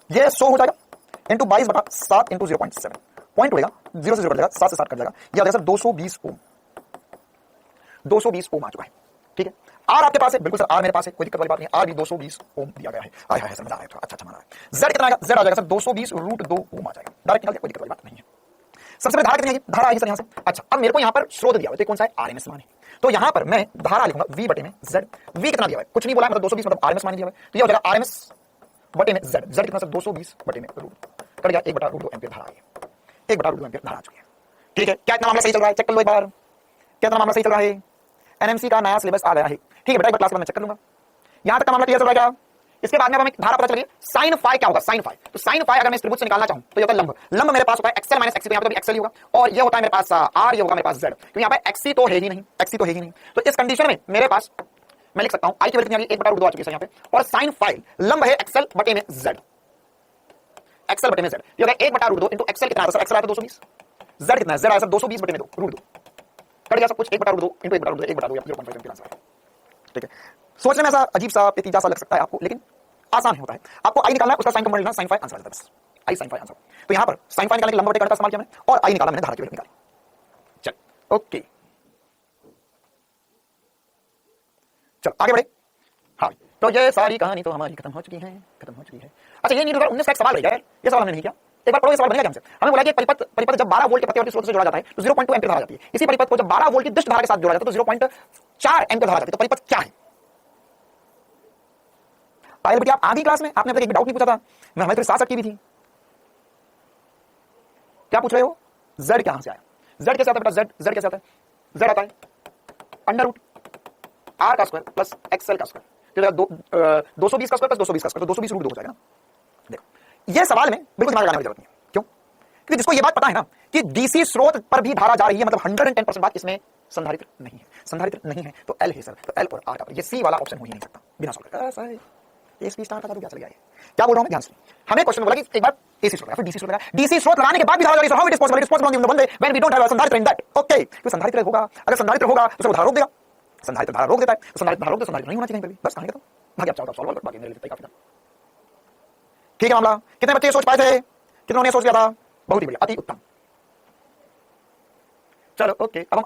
[SPEAKER 1] ये 100 हो जाएगा इंटू 22/7 इंटू 0.7, पॉइंट उड़ेगा 0 से 0 कट जाएगा, 7 से 7 कट जाएगा, ये आ जाएगा सर 220 ओम, 220 ओम आ चुका है। ठीक है, आर आपके पास है, बिल्कुल सर आर मेरे पास है, कोई दिक्कत वाली बात नहीं है, आर भी 220 ओम दिया गया है। आया है सर, मजा आ रहा है, अच्छा माना है। जेड कितना आएगा? जेड आ जाएगा सर 220√2 ओम आ जाएगा, डायरेक्ट निकाल दिया, कोई दिक्कत वाली बात नहीं है। सबसे पहले धारा कितनी आएगी? धारा आएगी सर यहां से। अच्छा अब मेरे को यहां पर स्रोत दिया हुआ है, तो कौन सा है? आरएमएस मान है, तो यहां पर मैं धारा लिखूंगा v बटे में z। v कितना दिया हुआ है? कुछ नहीं बोला है, मतलब 220 मतलब आरएमएस मान दिया हुआ है, तो ये हो जाएगा आरएमएस बटे में z। z कितना सर? 220 बटे में रूट कट गया 1/√2 एम्पीयर धारा आ गई, 1/√2 एम्पीयर धारा आ चुकी है। ठीक है, क्या इतना मामला सही चल रहा है? चेक कर लो एक बार, क्या इतना मामला सही चल रहा है? एनएमसी का नया सिलेबस आ गया है। ठीक है बेटा, एक बार क्लास के बाद मैं चेक कर लूंगा, यहां तक का मामला क्लियर चल रहा है। इसके बाद में अब हमें धारा पता चलिए साइन फाई क्या होगा। साइन फाई, तो साइन फाई अगर मैं इस त्रिभुज से निकालना चाहूं तो ये होता है लंब, लंब मेरे पास होता है एक्सएल माइनस एक्सी, तो यहां पे तो एक्सएल ही होगा, और ये होता है मेरे पास आर, ये होगा मेरे पास जेड, तो यहां पे एक्सी तो है ही नहीं, एक्सी तो है ही नहीं। तो इस कंडीशन में मेरे पास मैं लिख सकता हूं आई की वैल्यू कितनी आ गई? 1/√2 आ चुकी है यहां पे, और साइन फाई लंब है एक्सएल बटे में जेड, एक्सएल बटे में जेड, ये होगा 1/√2 इनटू एक्सएल कितना आता है? एक्सएल आता है 220, जेड कितना है? जेड आया सर 220 बटे में 2 कट गया सब कुछ, 1/√2 इनटू 1/√2 1/2 या 0.5 एम्पीयर आंसर है। ठीक है, सोचने में ऐसा अजीब सा पेचीदा सा लग सकता है आपको, लेकिन आसान होता है। आपको आई निकालना है, उसका साइन कॉम्पोनेंट लेना, साइन फाई आंसर आ जाता है बस, आई साइन फाई आंसर। तो यहां पर साइन फाई निकालने के लंब बटे कर्ण का इस्तेमाल किया मैंने, और आई निकाला मैंने धारा की वैल्यू निकाली। चल ओके, चल आगे बढ़े। हाँ तो ये सारी कहानी तो हमारी खत्म हो चुकी है, खत्म हो चुकी है। अच्छा ये नीट 2019 का एक सवाल रह गया है, ये सवाल हमने नहीं किया, एक बार पढ़ो, ये सवाल बनेगा हमसे। हमें बोला कि परिपथ जब 12 वोल्ट के प्रतिवर्ती स्रोत से जोड़ा जाता है तो 0.2 एम्पीयर धारा जाती है। इसी परिपथ को जब 12 वोल्ट की दुष्ट धारा के साथ जोड़ा जाता है तो 0.4 एम्पीयर धारा जाती है। तो परिपथ क्या है? पायल बेटी आप आधी क्लास में, आपने अब तक एक भी डाउट नहीं पूछा था, मैं हमारी थोड़ी साथ की भी थी। क्या पूछ रहे हो? z कहां से आया? z कैसे आता है बेटा? z कैसे आता है? z आता है अंडर रूट r का स्क्वायर प्लस xl का स्क्वायर, तो 220 का स्क्वायर प्लस 220 का स्क्वायर, तो 220 रूट 2 हो जाएगा ना। देखो ये सवाल में बिल्कुल दिमाग लगाने वाली जरूरत नहीं है। क्यों? क्योंकि जिसको ये बात पता है ना कि डीसी स्रोत पर भी धारा जा रही है, मतलब 110% बात इसमें संधारित्र नहीं है, संधारित्र नहीं है तो एल है सर, तो एल और आर का ये सी वाला ऑप्शन हो ही नहीं सकता बिना सॉल्व करे। ऐसा है एसपी स्टार का तो क्या चल गया है? क्या बोल रहा हूं मैं, ध्यान से। हमें क्वेश्चन बोला कि एक बार एसी स्रोत लगा, फिर डीसी स्रोत लगा, डीसी स्रोत लगाने के बाद भी धारा जा रही है, how it is possible? It is possible only in the one way when we don't have a संधारित्र इन दैट। ओके, तो संधारित्र होगा, अगर संधारित्र होगा तो वो धारा रोक देगा, संधारित्र धारा रोक देता है, तो संधारित्र धारा रोक दे, संधारित्र नहीं होना चाहिए कहीं पर भी, बस कहानी खत्म। बाकी आप चाहो सॉल्व कर, बाकी मेरे लिए काफी था। ठीक है मामला। कितने बच्चे सोच पाए थे? कितनों ने सोच लिया था? बहुत ही बढ़िया, अति उत्तम। चलो ओके, अब हम